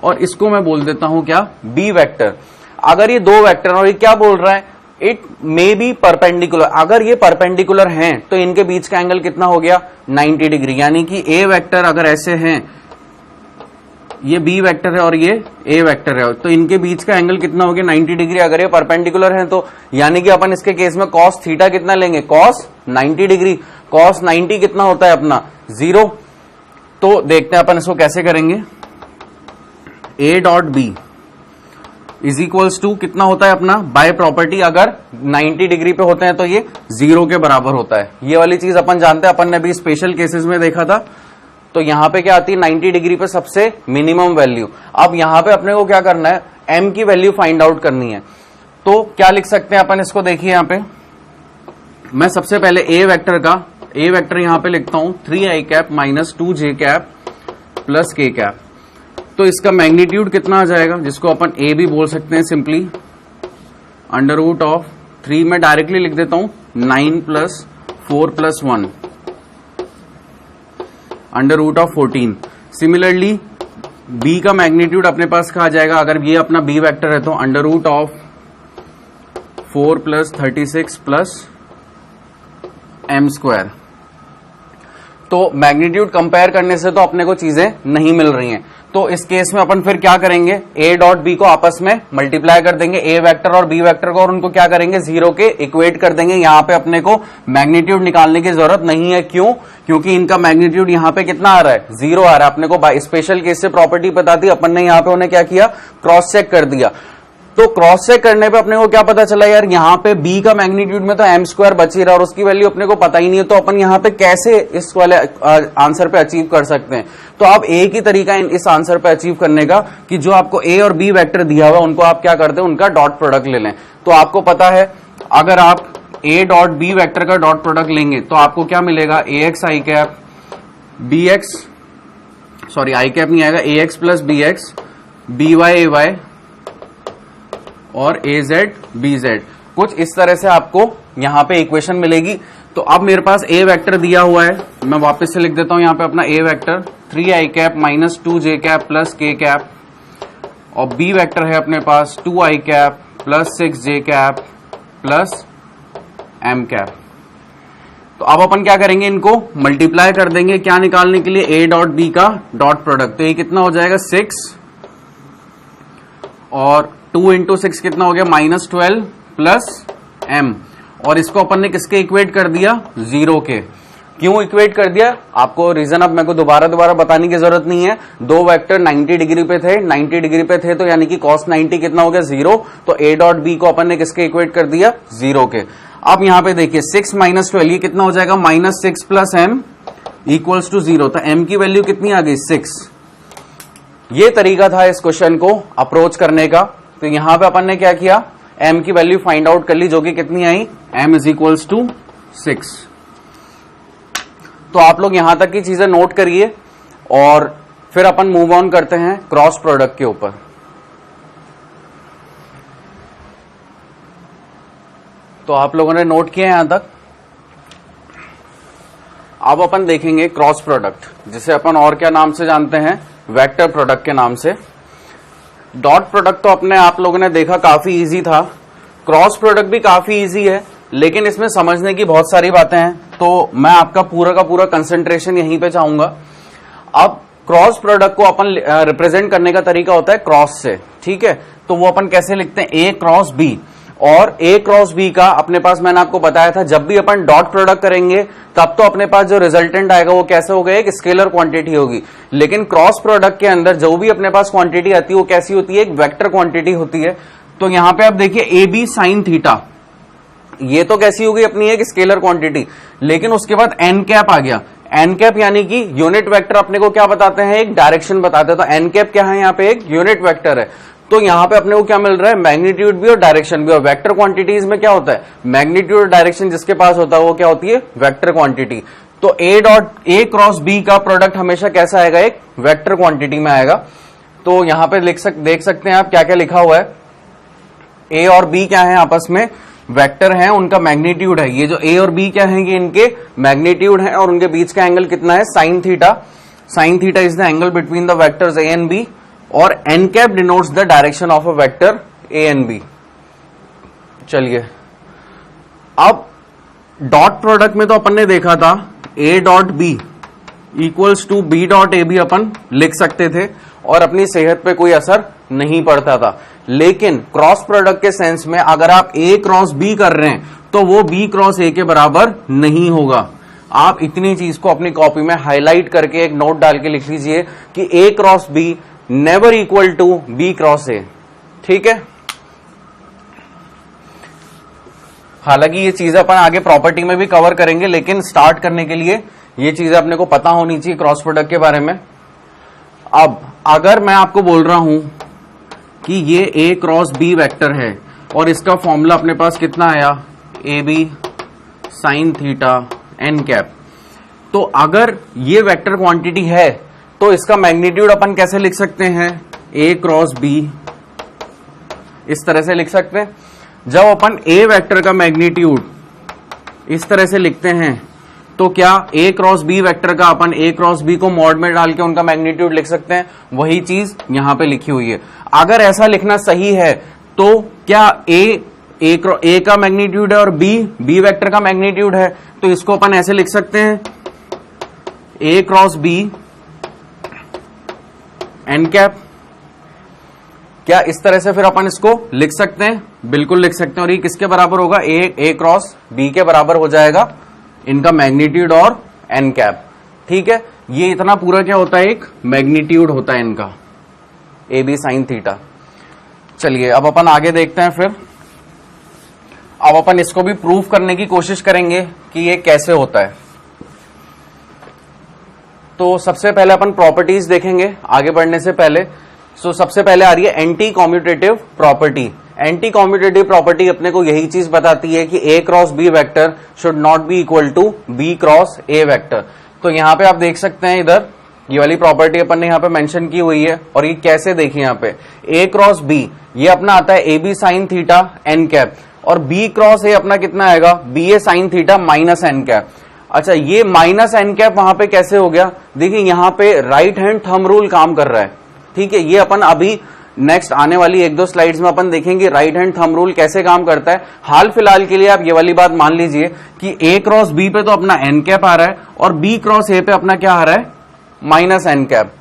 Speaker 1: और इसको मैं बोल देता हूं क्या, b वेक्टर। अगर ये दो वेक्टर और ये क्या बोल रहा है, इट मे बी परपेंडिकुलर, अगर ये परपेंडिकुलर हैं तो इनके बीच का एंगल कितना हो गया, 90 डिग्री। यानी कि a वेक्टर अगर ऐसे हैं, ये b वेक्टर है और ये a वेक्टर है, तो इनके बीच का एंगल कितना हो गया, 90 डिग्री। अगर ये परपेंडिकुलर है तो यानी कि अपन इसके केस में cos थीटा कितना लेंगे, cos 90 डिग्री। cos 90 कितना होता है अपना, 0। तो देखते हैं अपन इसको कैसे करेंगे, a dot b is equals to कितना होता है अपना, बाय प्रॉपर्टी अगर 90 डिग्री पे होते हैं तो ये 0 के बराबर होता है। ये वाली चीज अपन जानते हैं, अपन ने भी स्पेशल केसेस में देखा था। तो यहां पे क्या आती है, 90 डिग्री पे सबसे मिनिमम वैल्यू। अब यहां पे अपने को क्या करना है, m की वैल्यू फाइंड आउट करनी है। तो क्या लिख सकते हैं अपन इसको, देखिए यहां पे मैं सबसे पहले a वेक्टर का a वेक्टर यहां पे लिखता हूं 3i cap minus 2j cap plus k cap. तो इसका मैग्नीट्यूड कितना आ जाएगा, जिसको अपन a भी बोल सकते हैं सिंपली, अंडर रूट ऑफ 3 में डायरेक्टली लिख देता हूं 9 plus 4 plus 1 under root of 14। Similarly b का मैग्नीट्यूड अपने पास कहा जाएगा, अगर ये अपना b वेक्टर है तो under root of 4 plus 36 plus m square. तो मैग्नीट्यूड कंपेयर करने से तो अपने को चीजें नहीं मिल रही हैं, तो इस केस में अपन फिर क्या करेंगे, a डॉट b को आपस में मल्टीप्लाई कर देंगे, a वेक्टर और b वेक्टर को, और उनको क्या करेंगे, 0 के इक्वेट कर देंगे। यहां पे अपने को मैग्नीट्यूड निकालने की जरूरत नहीं है, क्यों, क्योंकि इनका मैग्नीट्यूड यहां पे कितना आ रहा है, 0 आ रहा है। अपने को स्पेशल केस से प्रॉपर्टी बता दी अपन ने, यहां पे उन्हें क्या किया, क्रॉस चेक कर दिया। तो क्रॉस चेक करने पे अपने को क्या पता चला, यार यहाँ पे b का मैग्नीट्यूड में तो m स्क्वायर बच ही रहा और उसकी वैल्यू अपने को पता ही नहीं है, तो अपन यहाँ पे कैसे इस वाले आंसर पे अचीव कर सकते हैं। तो अब एक ही तरीका इस आंसर पे अचीव करने का कि जो आपको a और b वेक्टर दिया हुआ है उनको आप क्या करते हैं, उनका डॉट प्रोडक्ट ले लें। तो आपको पता है अगर आप a डॉट b वेक्टर का डॉट प्रोडक्ट लेंगे तो आपको क्या मिलेगा, ax i cap bx, sorry i cap नहीं आएगा, ax plus bx by ay और az bz, कुछ इस तरह से आपको यहां पे इक्वेशन मिलेगी। तो अब मेरे पास a वेक्टर दिया हुआ है, मैं वापस से लिख देता हूं यहां पे अपना a vector 3i cap minus 2j cap plus k cap, और b वेक्टर है अपने पास 2i cap plus 6j cap plus m cap. तो अब अपन क्या करेंगे, इनको मल्टीप्लाई कर देंगे, क्या निकालने के लिए, a डॉट b का डॉट प्रोडक्ट। तो ये कितना हो जाएगा, 6 और 2 इंटू 6 कितना हो गया, -12 प्लस m, और इसको अपन ने किसके इक्वेट कर दिया, 0 के। क्यों इक्वेट कर दिया, आपको रीजन अब मेरे को दोबारा बताने की जरूरत नहीं है। दो वेक्टर 90 डिग्री पे थे, 90 डिग्री पे थे तो यानी कि cos 90 कितना हो गया, 0। तो a डॉट b को अपन ने किसके इक्वेट कर दिया, 0 के। अब यहां पे देखिए 6 माइनस 12 ये कितना हो जाएगा, -6 प्लस m इक्वल्स टू 0। तो m की वैल्यू कितनी आ गई, 6। ये तरीका था इस क्वेश्चन को अप्रोच करने का। तो यहां पे अपन ने क्या किया, m की वैल्यू फाइंड आउट कर ली, जो कि कितनी आई, m इज इक्वल्स टू 6। तो आप लोग यहां तक की चीजें नोट करिए और फिर अपन मूव ऑन करते हैं क्रॉस प्रोडक्ट के ऊपर। तो आप लोगों ने नोट किया यहां तक। अब अपन देखेंगे क्रॉस प्रोडक्ट, जिसे अपन और क्या नाम से जानते हैं, वेक्टर प्रोडक्ट के नाम से। डॉट प्रोडक्ट तो अपने आप लोगों ने देखा काफी इजी था, क्रॉस प्रोडक्ट भी काफी इजी है, लेकिन इसमें समझने की बहुत सारी बातें हैं। तो मैं आपका पूरा का पूरा कंसंट्रेशन यहीं पे चाहूंगा। अब क्रॉस प्रोडक्ट को अपन रिप्रेजेंट करने का तरीका होता है क्रॉस से, ठीक है। तो वो अपन कैसे लिखते हैं, ए क्रॉस बी, और ए क्रॉस बी का अपने पास मैंने आपको बताया था, जब भी अपन डॉट प्रोडक्ट करेंगे तब तो अपने पास जो रिजल्टेंट आएगा वो कैसे होगा, एक स्केलर क्वांटिटी होगी। लेकिन क्रॉस प्रोडक्ट के अंदर जो भी अपने पास क्वांटिटी आती है वो कैसी होती है, एक वेक्टर क्वांटिटी होती है। तो यहां पे आप देखिए ए बी साइन थीटा, ये तो कैसी होगी, अपनी एक स्केलर क्वांटिटी। लेकिन उसके बाद एन कैप आ गया, एन कैप यानी कि यूनिट वेक्टर अपने को क्या बताते हैं, एक डायरेक्शन बताते हैं। तो एन कैप क्या है, यहाँ पे एक यूनिट वेक्टर है। तो यहां पे अपने को क्या मिल रहा है, मैग्नीट्यूड भी और डायरेक्शन भी। और वेक्टर क्वांटिटीज में क्या होता है, मैग्नीट्यूड और डायरेक्शन जिसके पास होता है वो क्या होती है, वेक्टर क्वांटिटी। तो ए क्रॉस बी का प्रोडक्ट हमेशा कैसा आएगा, एक वेक्टर क्वांटिटी में आएगा। तो यहां पे देख सकते हैं आप क्या क्या लिखा हुआ है। ए और बी क्या है, आपस में वेक्टर हैं, उनका मैग्नीट्यूड है। ये जो ए और बी क्या है, ये इनके मैग्नीट्यूड है और उनके बीच का एंगल कितना है, sine theta. Sine theta is the angle between the vectors a and b, और n cap denotes the direction of a vector a and b. चलिए, अब डॉट प्रोडक्ट में तो अपन ने देखा था A dot B equals to B dot A भी अपन लिख सकते थे और अपनी सेहत पे कोई असर नहीं पड़ता था। लेकिन क्रॉस प्रोडक्ट के सेंस में अगर आप ए क्रॉस बी कर रहे हैं तो वो बी क्रॉस ए के बराबर नहीं होगा। आप इतनी चीज को अपनी कॉपी में हाईलाइट करके एक नोट डाल के लिख लीजिए कि a cross b never equal to b cross a. ठीक है, हालांकि ये चीजें अपन आगे प्रॉपर्टी में भी कवर करेंगे, लेकिन स्टार्ट करने के लिए ये चीजें अपने को पता होनी चाहिए क्रॉस प्रोडक्ट के बारे में। अब अगर मैं आपको बोल रहा हूं कि ये ए क्रॉस बी वेक्टर है और इसका फॉर्मूला अपने पास कितना आया, A B sine theta N cap, तो अगर ये वेक्टर क्वांटिटी है तो इसका मैग्नीट्यूड अपन कैसे लिख सकते हैं, ए क्रॉस बी, इस तरह से लिख सकते हैं। जब अपन ए वेक्टर का मैग्नीट्यूड इस तरह से लिखते हैं तो क्या ए क्रॉस बी वेक्टर का अपन ए क्रॉस बी को मॉड में डाल के उनका मैग्नीट्यूड लिख सकते हैं, वही चीज यहां पे लिखी हुई है। अगर ऐसा लिखना सही है तो क्या ए का मैग्नीट्यूड है और बी वेक्टर का मैग्नीट्यूड है, तो इसको अपन ऐसे लिख सकते हैं, ए क्रॉस बी एन कैप। क्या इस तरह से फिर अपन इसको लिख सकते हैं, बिल्कुल लिख सकते हैं। और ये किसके बराबर होगा, ए क्रॉस बी के बराबर हो जाएगा इनका मैग्नीट्यूड और एन कैप। ठीक है, ये इतना पूरा क्या होता है, एक मैग्नीट्यूड होता है इनका, ए बी साइन थीटा। चलिए अब अपन आगे देखते हैं। फिर अब अपन इसको भी प्रूफ करने की कोशिश करेंगे कि ये कैसे होता है। तो सबसे पहले अपन प्रॉपर्टीज देखेंगे आगे बढ़ने से पहले। सबसे पहले आ रही है anti commutative property. Anti commutative property अपने को यही चीज बताती है कि a cross b vector should not be equal to b cross a vector. तो यहां पे आप देख सकते हैं, इधर ये वाली प्रॉपर्टी अपन ने यहां पे मेंशन की हुई है। और ये कैसे देखिए, यहां पे ए क्रॉस बी ये अपना आता है a B sine theta N cap, और बी क्रॉस ए अपना कितना आएगा, b a sine theta minus n cap. अच्छा, ये माइनस एन कैप वहां पे कैसे हो गया, देखिए यहां पे राइट हैंड थंब रूल काम कर रहा है। ठीक है, ये अपन अभी नेक्स्ट आने वाली एक दो स्लाइड्स में अपन देखेंगे राइट हैंड थंब रूल कैसे काम करता है। हाल फिलहाल के लिए आप ये वाली बात मान लीजिए कि ए क्रॉस बी पे तो अपना एन कैप आ रहा है और बी क्रॉस ए पे अपना क्या आ रहा है, माइनस एन कैप।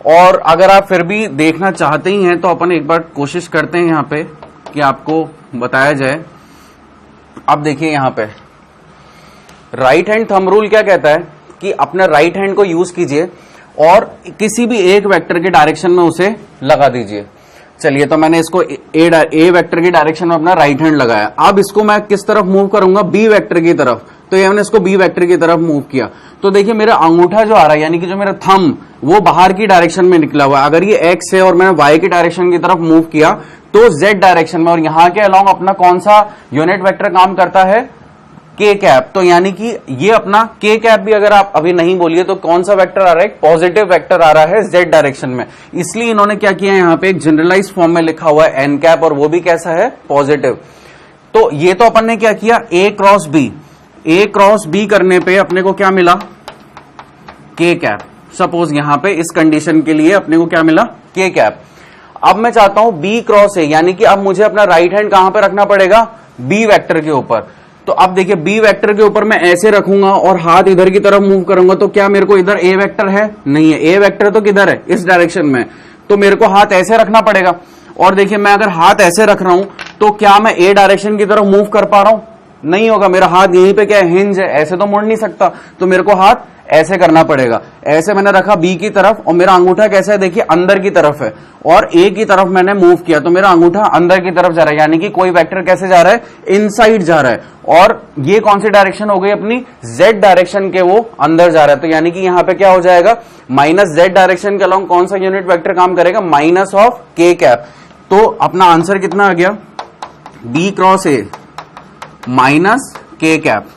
Speaker 1: और अगर आप फिर भी देखना चाहते ही हैं तो अपन एक बार कोशिश करते हैं यहां पे कि आपको बताया जाए। अब देखिए यहां पे राइट हैंड थंब रूल क्या कहता है कि अपना राइट हैंड को यूज कीजिए और किसी भी एक वेक्टर के डायरेक्शन में उसे लगा दीजिए। चलिए, तो मैंने इसको ए वेक्टर की डायरेक्शन में अपना राइट हैंड लगाया। अब इसको मैं किस तरफ मूव करूंगा, बी वेक्टर की तरफ। तो ये मैंने इसको बी वेक्टर की तरफ मूव किया तो देखिए मेरा अंगूठा जो आ रहा है, यानी कि जो मेरा थंब, वो बाहर की डायरेक्शन में निकला हुआ है। अगर ये एक्स है और मैंने वाई की डायरेक्शन की तरफ मूव किया तो जेड डायरेक्शन में, और यहां के अलोंग अपना कौन सा यूनिट वेक्टर काम करता है, के कैप। तो यानी कि ये अपना के कैप भी अगर आप अभी नहीं बोलिए तो कौन सा वेक्टर आ रहा है, पॉजिटिव वेक्टर आ रहा है जेड डायरेक्शन में। इसलिए इन्होंने क्या किया, यहां पे एक जनरलाइज फॉर्म में लिखा हुआ है एन कैप, और वो भी कैसा है, पॉजिटिव। तो ये तो अपन ने क्या किया, ए क्रॉस बी करने पे अपने को क्या मिला, के कैप। सपोज यहां पे इस कंडीशन के लिए अपने को क्या मिला, के कैप। अब मैं चाहता हूं बी क्रॉस ए, यानी कि अब मुझे अपना राइट हैंड कहां पे रखना पड़ेगा, बी वेक्टर के ऊपर। तो अब देखिए बी वेक्टर के ऊपर मैं ऐसे रखूंगा और हाथ इधर की तरफ मूव करूंगा तो क्या मेरे को इधर ए वेक्टर है, नहीं है। ए वेक्टर तो किधर है, इस डायरेक्शन में। तो मेरे को हाथ ऐसे रखना पड़ेगा। और देखिए मैं अगर हाथ ऐसे रख रहा हूं तो क्या मैं ए डायरेक्शन की तरफ मूव कर पा रहा हूं, नहीं होगा। मेरा हाथ यहीं पे क्या है, हिंज है, ऐसे तो मुड़ नहीं सकता। तो मेरे को हाथ ऐसे करना पड़ेगा। ऐसे मैंने रखा बी की तरफ और मेरा अंगूठा कैसा है, देखिए अंदर की तरफ है, और ए की तरफ मैंने मूव किया तो मेरा अंगूठा अंदर की तरफ जा रहा है, यानी कि कोई वेक्टर कैसे जा रहा है, इनसाइड जा रहा है। और ये कौन सी डायरेक्शन हो गई अपनी, जेड डायरेक्शन के वो अंदर जा रहा है। तो यानी कि यहां पे क्या हो जाएगा, माइनस जेड डायरेक्शन के अलोंग कौन सा यूनिट वेक्टर काम करेगा, माइनस ऑफ के कैप। तो अपना आंसर कितना आ गया, बी क्रॉस ए माइनस के कैप।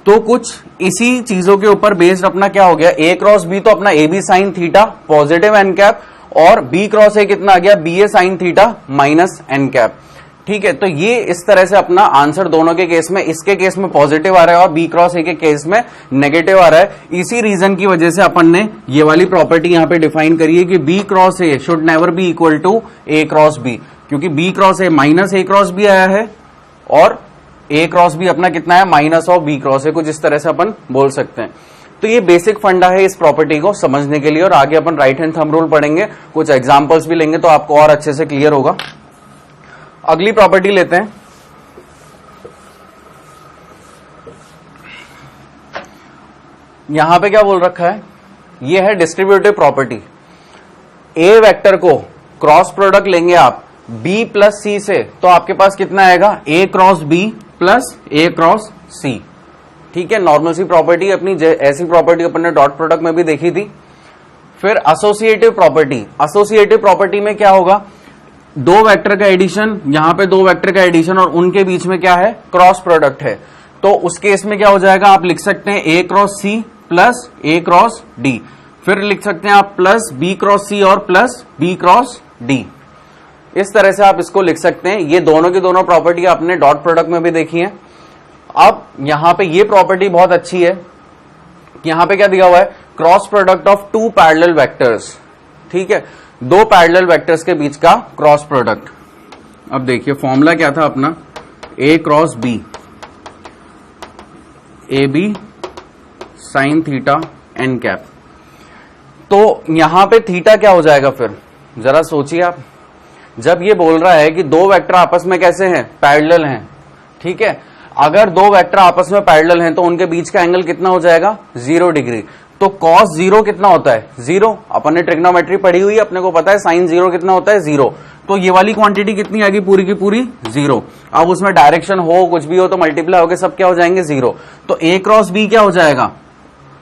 Speaker 1: तो कुछ इसी चीजों के ऊपर बेस्ड अपना क्या हो गया, ए क्रॉस बी तो अपना a B sine theta positive n cap, और बी क्रॉस ए कितना आ गया, b a sine theta minus n cap. ठीक है, तो ये इस तरह से अपना आंसर दोनों के केस में, इसके केस में पॉजिटिव आ रहा है और बी क्रॉस ए के केस में नेगेटिव आ रहा है। इसी रीजन की वजह से अपन ने ये वाली प्रॉपर्टी यहां पे डिफाइन करी है कि b cross a should never be equal to a cross b, क्योंकि b cross a minus a cross b आया है और ए क्रॉस बी अपना कितना है, minus of b cross a, कुछ इस तरह से अपन बोल सकते हैं। तो ये बेसिक फंडा है इस प्रॉपर्टी को समझने के लिए, और आगे अपन राइट हैंड थंब रूल पढ़ेंगे, कुछ एग्जांपल्स भी लेंगे तो आपको और अच्छे से क्लियर होगा। अगली प्रॉपर्टी लेते हैं। यहां पे क्या बोल रखा है, ये है डिस्ट्रीब्यूटिव प्रॉपर्टी। ए वेक्टर को क्रॉस प्रोडक्ट लेंगे आप बी प्लस सी से, तो आपके पास कितना आएगा, ए क्रॉस बी प्लस ए क्रॉस सी। ठीक है, नॉर्मल सी प्रॉपर्टी अपनी, ऐसी प्रॉपर्टी अपन ने डॉट प्रोडक्ट में भी देखी थी। फिर एसोसिएटिव प्रॉपर्टी, एसोसिएटिव प्रॉपर्टी में क्या होगा, दो वेक्टर का एडिशन, यहां पे दो वेक्टर का एडिशन और उनके बीच में क्या है, क्रॉस प्रोडक्ट है, तो उस केस में क्या हो जाएगा, आप लिख सकते हैं ए क्रॉस सी प्लस ए क्रॉस डी, फिर लिख सकते हैं आप प्लस बी क्रॉस सी और प्लस बी क्रॉस डी। इस तरह से आप इसको लिख सकते हैं। ये दोनों की दोनों प्रॉपर्टी आपने डॉट प्रोडक्ट में भी देखी है। अब यहां पे ये प्रॉपर्टी बहुत अच्छी है, यहां पे क्या दिया हुआ है, cross product of two parallel vectors. ठीक है, दो पैरेलल वेक्टर्स के बीच का क्रॉस प्रोडक्ट। अब देखिए फॉर्मूला क्या था अपना, a cross b, a B sine theta N cap. तो यहां पे थीटा क्या हो जाएगा, फिर जरा सोचिए आप, जब ये बोल रहा है कि दो वेक्टर आपस में कैसे हैं, पैरेलल हैं। ठीक है, अगर दो वेक्टर आपस में पैरेलल हैं तो उनके बीच का एंगल कितना हो जाएगा, 0 डिग्री। तो cos 0 कितना होता है, 0। अपन ने ट्रिग्नोमेट्री पढ़ी हुई है, अपने को पता है साइन 0 कितना होता है, 0। तो ये वाली क्वांटिटी कितनी आएगी, पूरी की पूरी 0। अब उसमें डायरेक्शन हो कुछ भी हो तो मल्टीप्लाई होकर सब क्या हो जाएंगे, 0। तो ए क्रॉस बी क्या हो जाएगा,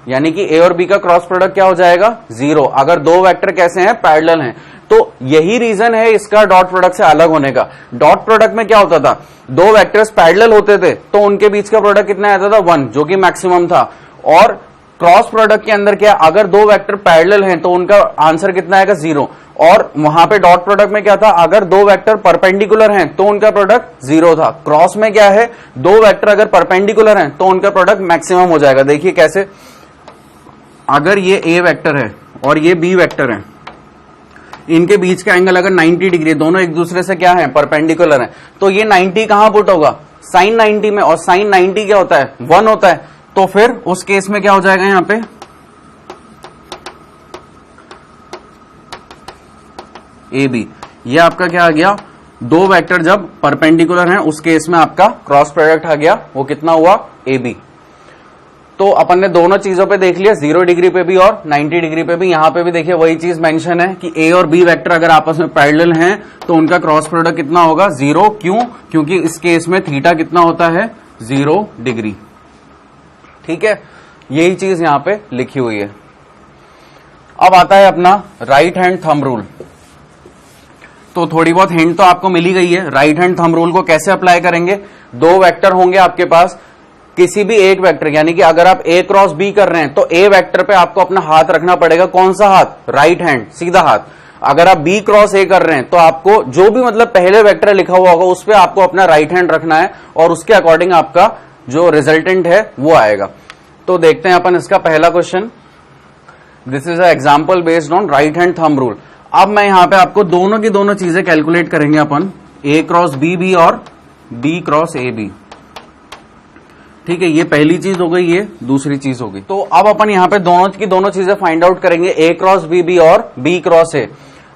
Speaker 1: यानी कि ए और बी का क्रॉस प्रोडक्ट क्या हो जाएगा, 0, अगर दो वेक्टर कैसे हैं, पैरेलल हैं। तो यही रीजन है इसका डॉट प्रोडक्ट से अलग होने का। डॉट प्रोडक्ट में क्या होता था, दो वेक्टर्स पैरेलल होते थे तो उनके बीच का प्रोडक्ट कितना आता था, 1, जो कि मैक्सिमम था। और क्रॉस प्रोडक्ट के अंदर क्या, अगर दो वेक्टर पैरेलल हैं तो उनका आंसर कितना आएगा, 0। और वहां पे डॉट प्रोडक्ट में क्या था, अगर दो वेक्टर परपेंडिकुलर हैं तो उनका प्रोडक्ट 0 था। क्रॉस में क्या है, दो वेक्टर अगर परपेंडिकुलर हैं तो उनका प्रोडक्ट मैक्सिमम हो जाएगा। देखिए कैसे, अगर ये ए वेक्टर है और ये बी वेक्टर है, इनके बीच का एंगल अगर 90 डिग्री, दोनों एक दूसरे से क्या है, परपेंडिकुलर है, तो ये 90 कहां पुट होगा, साइन 90 में, और साइन 90 क्या होता है, 1 होता है। तो फिर उस केस में क्या हो जाएगा, यहां पे ए बी, ये आपका क्या आ गया, दो वेक्टर जब परपेंडिकुलर हैं उस केस में आपका क्रॉस प्रोडक्ट आ गया, वो कितना हुआ, ए बी। तो अपन ने दोनों चीजों पे देख लिया, 0 डिग्री पे भी और 90 डिग्री पे भी। यहां पे भी देखिए वही चीज मेंशन है कि ए और बी वेक्टर अगर आपस में पैरेलल हैं तो उनका क्रॉस प्रोडक्ट कितना होगा, 0। क्यों, क्योंकि इस केस में थीटा कितना होता है, 0 डिग्री। ठीक है, यही चीज यहां पे लिखी हुई है। अब आता है अपना राइट हैंड थंब रूल। तो थोड़ी बहुत हिंट तो आपको मिली गई है। राइट हैंड थंब रूल को कैसे अप्लाई करेंगे, दो वेक्टर होंगे आपके पास, किसी भी एक वेक्टर, यानी कि अगर आप ए क्रॉस बी कर रहे हैं तो ए वेक्टर पे आपको अपना हाथ रखना पड़ेगा, कौन सा हाथ, राइट हैंड, सीधा हाथ। अगर आप बी क्रॉस ए कर रहे हैं तो आपको जो भी मतलब पहले वेक्टर लिखा हुआ होगा उस पर आपको अपना राइट हैंड रखना है और उसके अकॉर्डिंग आपका जो रिजल्टेंट है वो आएगा। तो देखते हैं अपन इसका पहला question. This is a example based on right hand thumb rule. अब मैं यहां पे आपको दोनों की दोनों चीजें कैलकुलेट करेंगे अपन, ए क्रॉस बी भी और बी क्रॉस ए बी। ठीक है, ये पहली चीज हो गई, ये दूसरी चीज हो गई। तो अब अपन यहाँ पे दोनों की दोनों चीजें फाइंड आउट करेंगे, ए क्रॉस बी भी और बी क्रॉस ए।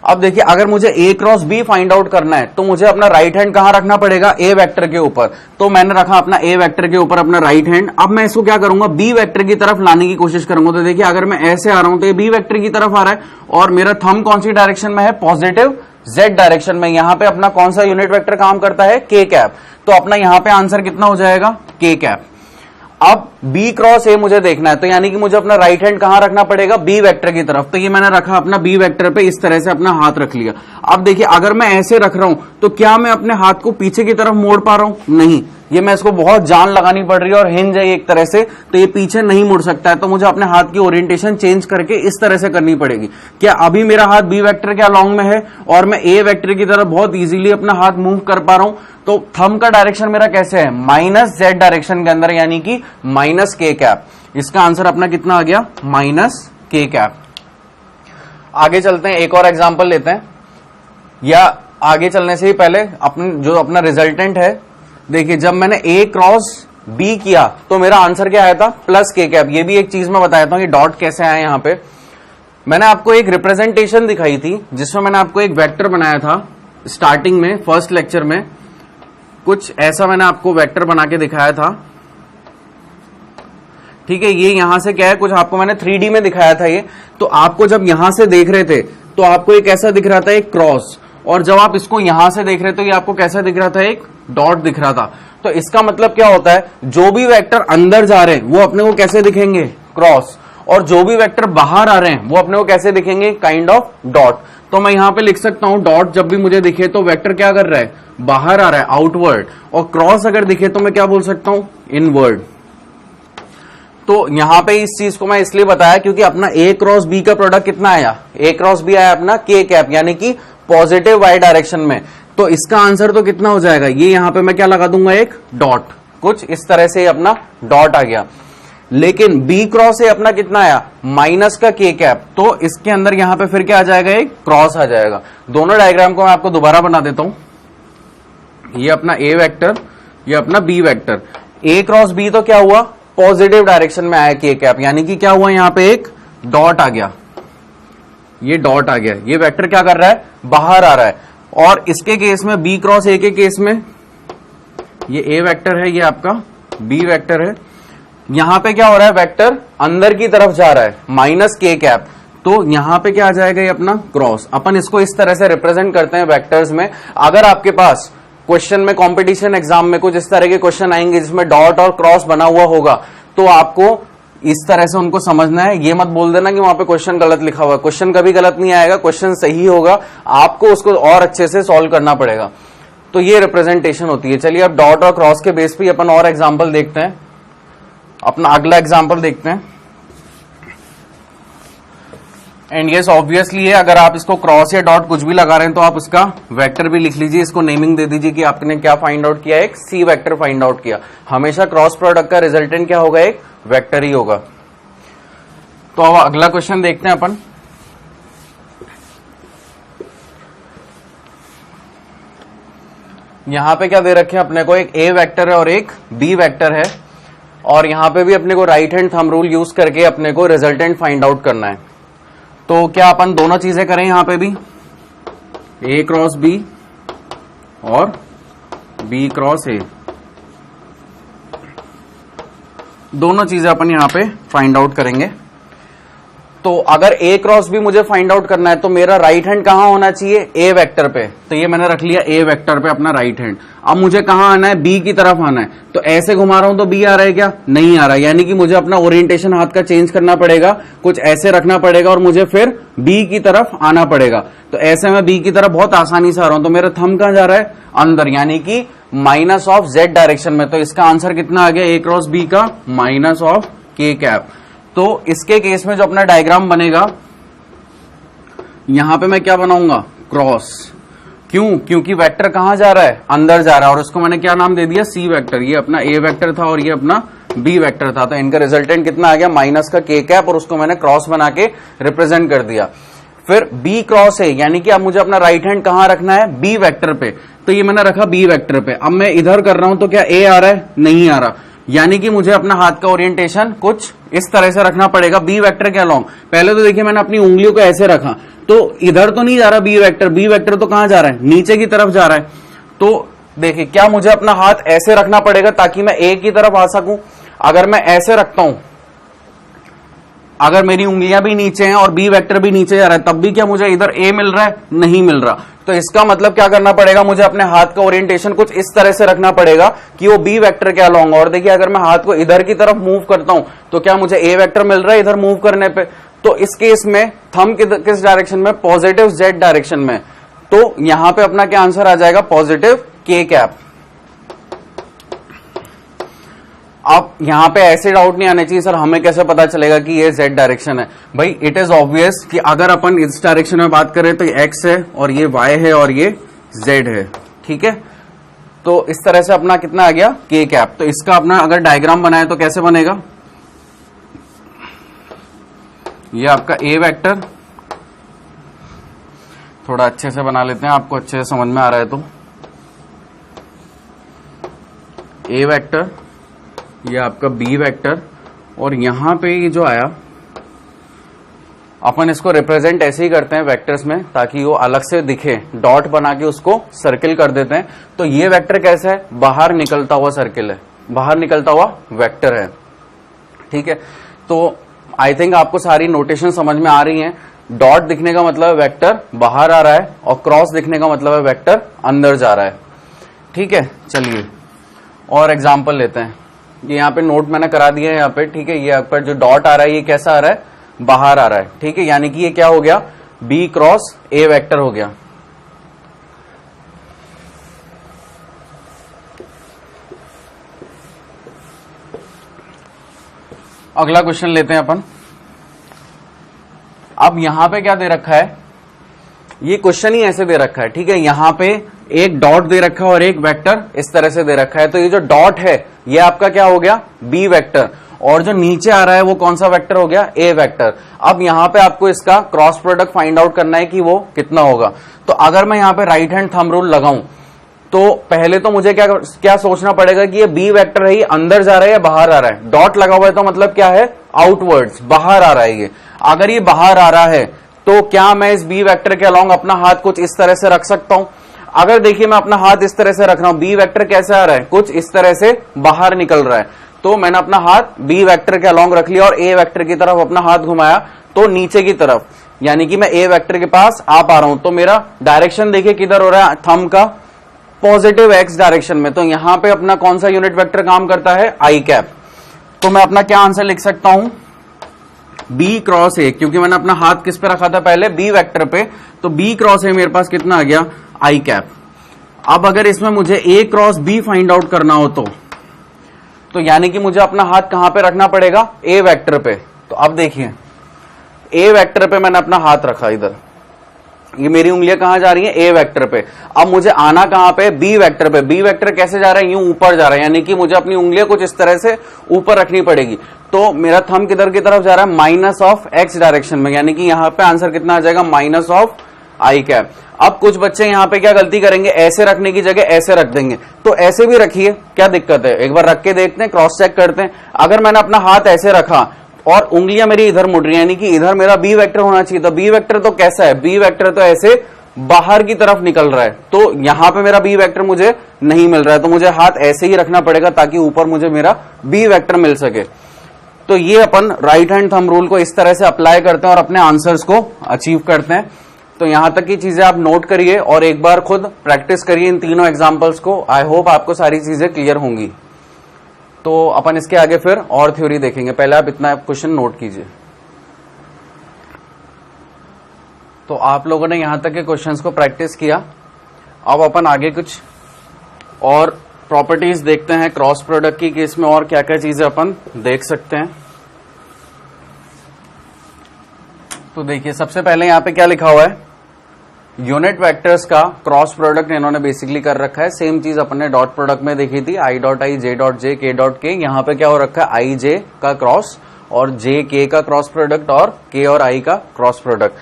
Speaker 1: अब देखिए, अगर मुझे ए क्रॉस बी फाइंड आउट करना है तो मुझे अपना राइट हैंड कहां रखना पड़ेगा, ए वेक्टर के ऊपर। तो मैंने रखा अपना ए वेक्टर के ऊपर अपना राइट हैंड। अब मैं इसको क्या करूंगा, बी वेक्टर की तरफ लाने की कोशिश करूंगा। तो देखिए, अगर मैं ऐसे आ रहा हूं तो ये बी वेक्टर की तरफ आ रहा है और मेरा थंब कौन सी डायरेक्शन में है, पॉजिटिव जेड डायरेक्शन में। यहां पे अपना कौन सा यूनिट वेक्टर काम करता है, के कैप। तो अपना यहां पे आंसर कितना हो जाएगा, के कैप। अब बी क्रॉस ए मुझे देखना है, तो यानी कि मुझे अपना राइट हैंड कहां रखना पड़ेगा, बी वेक्टर की तरफ। तो ये मैंने रखा अपना बी वेक्टर पे, इस तरह से अपना हाथ रख लिया। अब देखिए, अगर मैं ऐसे रख रहा हूं तो क्या मैं अपने हाथ को पीछे की तरफ मोड़ पा रहा हूं, नहीं, ये मैं इसको बहुत जान लगानी पड़ रही है और हिंज है एक तरह से, तो ये पीछे नहीं मुड़ सकता है, तो मुझे अपने हाथ की ओरिएंटेशन चेंज करके इस तरह से करनी पड़ेगी। क्या अभी मेरा हाथ बी वेक्टर के अलोंग में है और मैं ए वेक्टर की तरफ बहुत इजीली अपना हाथ मूव कर पा रहा हूं, तो थंब का डायरेक्शन मेरा कैसे है, माइनस जेड डायरेक्शन के अंदर, यानी कि माइनस के कैप। इसका आंसर अपना कितना आ गया, माइनस के कैप। आगे चलते हैं, एक और एग्जांपल लेते हैं, या आगे चलने से ही पहले जो अपना रिजल्टेंट है, देखिए जब मैंने ए क्रॉस बी किया तो मेरा आंसर क्या आया था, प्लस के कैप। ये भी एक चीज मैं बताता हूं कि डॉट कैसे आया। यहां पे मैंने आपको एक रिप्रेजेंटेशन दिखाई थी जिसमें मैंने आपको एक वेक्टर बनाया था स्टार्टिंग में, फर्स्ट लेक्चर में कुछ ऐसा मैंने आपको वेक्टर बना के दिखाया था, ठीक है। ये यहां से क्या है, कुछ आपको मैंने 3D में दिखाया था ये, तो आपको जब यहां से देख रहे थे तो आपको एक ऐसा दिख रहा था, एक क्रॉस, और जब आप इसको यहां से देख रहे थे तो ये आपको कैसा दिख रहा था, एक डॉट दिख रहा था। तो इसका मतलब क्या होता है, जो भी वेक्टर अंदर जा रहे हैं वो अपने को कैसे दिखेंगे, क्रॉस, और जो भी वेक्टर बाहर आ रहे हैं वो अपने को कैसे दिखेंगे, काइंड ऑफ डॉट। तो मैं यहां पे लिख सकता हूं डॉट जब भी मुझे दिखे तो वेक्टर क्या कर रहा है, बाहर आ रहा है, आउटवर्ड, और क्रॉस अगर दिखे तो मैं क्या बोल सकता हूं, इनवर्ड। तो यहां पे इस चीज को मैं इसलिए बताया क्योंकि अपना ए क्रॉस बी का प्रोडक्ट कितना आया, ए क्रॉस बी आया अपना के कैप, यानी कि पॉजिटिव वाई डायरेक्शन में। तो इसका आंसर तो कितना हो जाएगा, ये यहां पे मैं क्या लगा दूंगा, एक डॉट, कुछ इस तरह से अपना डॉट आ गया। लेकिन बी क्रॉस ए अपना कितना आया, माइनस का के कैप, तो इसके अंदर यहां पे फिर क्या आ जाएगा, एक क्रॉस आ जाएगा। दोनों डायग्राम को मैं आपको दोबारा बना देता हूं। ये अपना ए वेक्टर, ये अपना बी वेक्टर, ए क्रॉस बी तो क्या हुआ, पॉजिटिव डायरेक्शन में आया के कैप, यानी कि क्या हुआ, यहां पे एक डॉट आ गया, ये डॉट आ गया, ये वेक्टर क्या कर रहा है, बाहर आ रहा है। और इसके केस में बी क्रॉस ए के केस में ये ए वेक्टर है, ये आपका बी वेक्टर है, यहां पे क्या हो रहा है, वेक्टर अंदर की तरफ जा रहा है, माइनस के कैप, तो यहां पे क्या आ जाएगा, ये अपना क्रॉस। अपन इसको इस तरह से रिप्रेजेंट करते हैं वेक्टर्स में। अगर आपके पास क्वेश्चन में, कंपटीशन एग्जाम में कुछ इस तरह के क्वेश्चन आएंगे जिसमें डॉट और क्रॉस बना हुआ होगा, तो आपको इस तरह से उनको समझना है। ये मत बोल देना कि वहां पे क्वेश्चन गलत लिखा हुआ है, क्वेश्चन कभी गलत नहीं आएगा, क्वेश्चन सही होगा, आपको उसको और अच्छे से सॉल्व करना पड़ेगा। तो ये रिप्रेजेंटेशन होती है। चलिए अब डॉट और क्रॉस के बेस पे अपन और एग्जाम्पल देखते हैं। अपना अगला एग्जाम्पल देखते हैं। एंड यस ऑब्वियसली है, अगर आप इसको क्रॉस या डॉट कुछ भी लगा रहे हैं तो आप उसका वेक्टर भी लिख लीजिए, इसको नेमिंग दे दीजिए कि आपने क्या फाइंड आउट किया, एक सी वेक्टर फाइंड आउट किया। हमेशा क्रॉस प्रोडक्ट का रिजल्टेंट क्या होगा, एक वेक्टर ही होगा। तो अब अगला क्वेश्चन देखते हैं अपन। यहां पे क्या दे रखे हैं अपने को, एक ए वेक्टर है और एक बी वेक्टर है, और यहां पे भी अपने को right hand thumb rule use करके अपने को रिजल्टेंट फाइंड आउट करना है। तो क्या अपन दोनों चीजें करें, यहां पे भी ए क्रॉस बी और बी क्रॉस ए, दोनों चीजें अपन यहां पे फाइंड आउट करेंगे। तो अगर ए क्रॉस बी मुझे फाइंड आउट करना है तो मेरा राइट हैंड कहां होना चाहिए, ए वेक्टर पे। तो ये मैंने रख लिया ए वेक्टर पे अपना राइट हैंड। अब मुझे कहां आना है, बी की तरफ आना है। तो ऐसे घुमा रहा हूं तो बी आ रहा है क्या, नहीं आ रहा, यानी कि मुझे अपना ओरिएंटेशन हाथ का चेंज करना पड़ेगा, कुछ ऐसे रखना पड़ेगा और मुझे फिर बी की तरफ आना पड़ेगा। तो ऐसे में बी की तरफ बहुत आसानी से आ रहा हूं, तो मेरा थंब कहां जा रहा है, अंदर, यानी कि माइनस ऑफ जेड डायरेक्शन में। तो इसका आंसर कितना आ गया, ए क्रॉस बी का माइनस ऑफ के कैप। तो इसके केस में जो अपना डायग्राम बनेगा, यहां पे मैं क्या बनाऊंगा, क्रॉस। क्यों, क्योंकि वेक्टर कहां जा रहा है, अंदर जा रहा है, और उसको मैंने क्या नाम दे दिया, सी वेक्टर। ये अपना ए वेक्टर था और ये अपना बी वेक्टर था, तो इनका रिजल्टेंट कितना आ गया, माइनस का के कैप, और उसको मैंने क्रॉस बना के रिप्रेजेंट कर दिया। फिर बी क्रॉस ए, यानी कि अब मुझे अपना राइट हैंड कहां रखना है, बी वेक्टर पे। तो ये मैंने रखा बी वेक्टर पे। अब मैं इधर कर रहा हूं तो क्या ए आ रहा है, नहीं आ रहा, यानी कि मुझे अपना हाथ का ओरिएंटेशन कुछ इस तरह से रखना पड़ेगा बी वेक्टर के अलोंग। पहले तो देखिए मैंने अपनी उंगलियों को ऐसे रखा, तो इधर तो नहीं जा रहा बी वेक्टर तो कहां जा रहा है, नीचे की तरफ जा रहा है। तो देखिए क्या मुझे अपना हाथ ऐसे रखना पड़ेगा ताकि मैं ए की तरफ आ सकूं। अगर मैं ऐसे रखता हूं, अगर मेरी उंगलियां भी नीचे हैं और बी वेक्टर भी नीचे जा रहा है, तब भी क्या मुझे इधर ए मिल रहा है, नहीं मिल रहा। तो इसका मतलब क्या करना पड़ेगा, मुझे अपने हाथ का ओरिएंटेशन कुछ इस तरह से रखना पड़ेगा कि वो बी वेक्टर के अलोंग। और देखिए अगर मैं हाथ को इधर की तरफ मूव करता हूं तो क्या मुझे ए वेक्टर मिल रहा है इधर मूव करने पे। तो इस केस में थंब किस डायरेक्शन में, पॉजिटिव जेड डायरेक्शन में। तो यहां पे अपना क्या आंसर आ जाएगा, पॉजिटिव के कैप। अब यहां पे ऐसे डाउट नहीं आने चाहिए सर हमें कैसे पता चलेगा कि ये z डायरेक्शन है। भाई इट इज ऑब्वियस कि अगर अपन इस डायरेक्शन में बात करें तो ये x है और ये y है और ये z है, ठीक है। तो इस तरह से अपना कितना आ गया k कैप। तो इसका अपना अगर डायग्राम बनाए तो कैसे बनेगा, ये आपका a वेक्टर, थोड़ा अच्छे से बना लेते हैं आपको अच्छे से समझ में आ रहा है तो a वेक्टर, ये आपका b वेक्टर, और यहां पे ये जो आया अपन इसको रिप्रेजेंट ऐसे ही करते हैं वेक्टर्स में ताकि वो अलग से दिखे, डॉट बना के उसको सर्किल कर देते हैं। तो ये वेक्टर कैसा है, बाहर निकलता हुआ सर्किल है, बाहर निकलता हुआ वेक्टर है, ठीक है। तो आई थिंक आपको सारी नोटेशन समझ में आ रही है। डॉट दिखने का मतलब है वेक्टर बाहर आ रहा है और क्रॉस दिखने का मतलब है वेक्टर अंदर जा रहा है, ठीक है। चलिए और एग्जांपल लेते हैं। ये यहाँ पे नोट मैंने करा दिया है यहाँ पे, ठीक है। ये यहाँ पर जो डॉट आ रहा है ये कैसा आ रहा है, बाहर आ रहा है, ठीक है। यानी कि ये क्या हो गया, बी क्रॉस ए वेक्टर हो गया। अगला क्वेश्चन लेते हैं अपन। अब यहां पे क्या दे रखा है, ये क्वेश्चन ही ऐसे दे रखा है, ठीक है। यहां पे एक डॉट दे रखा है और एक वेक्टर इस तरह से दे रखा है। तो ये जो डॉट है ये आपका क्या हो गया, बी वेक्टर, और जो नीचे आ रहा है वो कौन सा वेक्टर हो गया, ए वेक्टर। अब यहां पे आपको इसका क्रॉस प्रोडक्ट फाइंड आउट करना है कि वो कितना होगा। तो अगर मैं यहां पे राइट हैंड थंब रूल लगाऊं तो पहले तो मुझे क्या सोचना पड़ेगा कि ये बी वेक्टर है, ये अंदर जा रहा है या बाहर आ रहा है। डॉट लगा हुआ है तो मतलब क्या है, आउटवर्ड्स, बाहर आ रहा है ये। अगर ये बाहर आ रहा है तो क्या मैं इस बी वेक्टर के अलोंग अपना हाथ कुछ इस तरह से रख सकता हूं। अगर देखिए मैं अपना हाथ इस तरह से रख रहा हूं, बी वेक्टर कैसे आ रहा है, कुछ इस तरह से बाहर निकल रहा है। तो मैंने अपना हाथ बी वेक्टर के अलोंग रख लिया और ए वेक्टर की तरफ अपना हाथ घुमाया तो नीचे की तरफ, यानी कि मैं ए वेक्टर के पास आ पा रहा हूं। तो मेरा डायरेक्शन देखिए किधर हो रहा है, थंब का पॉजिटिव एक्स डायरेक्शन में। तो यहां पे अपना कौन सा यूनिट वेक्टर काम करता है, आई कैप। तो मैं अपना क्या आंसर लिख सकता हूं, बी क्रॉस ए, क्योंकि मैंने अपना हाथ किस पे रखा था पहले, बी वेक्टर पे। तो बी क्रॉस ए मेरे पास कितना आ गया, आई कैप। अब अगर इसमें मुझे ए क्रॉस बी फाइंड आउट करना हो तो यानी कि मुझे अपना हाथ कहां पे रखना पड़ेगा, ए वेक्टर पे। तो अब देखिए ए वेक्टर पे मैंने अपना हाथ रखा, इधर ये मेरी उंगलियां कहां जा रही है, ए वेक्टर पे। अब मुझे आना कहां पे, बी वेक्टर पे। बी वेक्टर कैसे जा रहा है, यूं ऊपर जा रहा है, यानी कि मुझे अपनी उंगलियां कुछ इस तरह से ऊपर रखनी पड़ेगी। तो मेरा थंब किधर की तरफ जा रहा है, माइनस ऑफ एक्स डायरेक्शन में, यानी कि यहां पे आंसर कितना आ जाएगा, माइनस ऑफ आई कैप। अब कुछ बच्चे यहां पे क्या गलती करेंगे, ऐसे रखने की जगह ऐसे रख देंगे। तो ऐसे भी रखिए, क्या दिक्कत है, एक बार रख के देखते हैं, क्रॉस चेक करते हैं। अगर मैंने अपना हाथ ऐसे रखा और उंगलियां मेरी इधर मुड़ रही है, यानी कि इधर मेरा बी वेक्टर होना चाहिए। तो बी वेक्टर तो कैसा है, बी वेक्टर तो ऐसे बाहर की तरफ निकल रहा है। तो यहां पे मेरा बी वेक्टर मुझे नहीं मिल रहा है, तो मुझे हाथ ऐसे ही रखना पड़ेगा ताकि ऊपर मुझे मेरा बी वेक्टर मिल सके। तो ये अपन राइट हैंड थंब रूल को इस तरह से अप्लाई करते हैं और अपने आंसर्स को अचीव करते हैं। तो यहां तक की चीजें आप नोट करिए और एक बार खुद प्रैक्टिस करिए इन तीनों एग्जांपल्स को। आई होप आपको सारी चीजें क्लियर होंगी। तो अपन इसके आगे फिर और थ्योरी देखेंगे, पहले आप इतना क्वेश्चन नोट कीजिए। तो आप लोगों ने यहां तक के क्वेश्चंस को प्रैक्टिस किया। अब अपन आगे कुछ और प्रॉपर्टीज देखते हैं क्रॉस प्रोडक्ट की, कि इसमें और क्या क्या चीजें अपन देख सकते हैं। तो देखिए सबसे पहले यहां पे क्या लिखा हुआ है, यूनिट वेक्टर्स का क्रॉस प्रोडक्ट इन्होंने बेसिकली कर रखा है। सेम चीज अपन ने डॉट प्रोडक्ट में देखी थी, आई डॉट आई, जे डॉट जे, के डॉट के। यहां पे क्या हो रखा है, आई जे का क्रॉस और जे के का क्रॉस प्रोडक्ट और के और आई का क्रॉस प्रोडक्ट।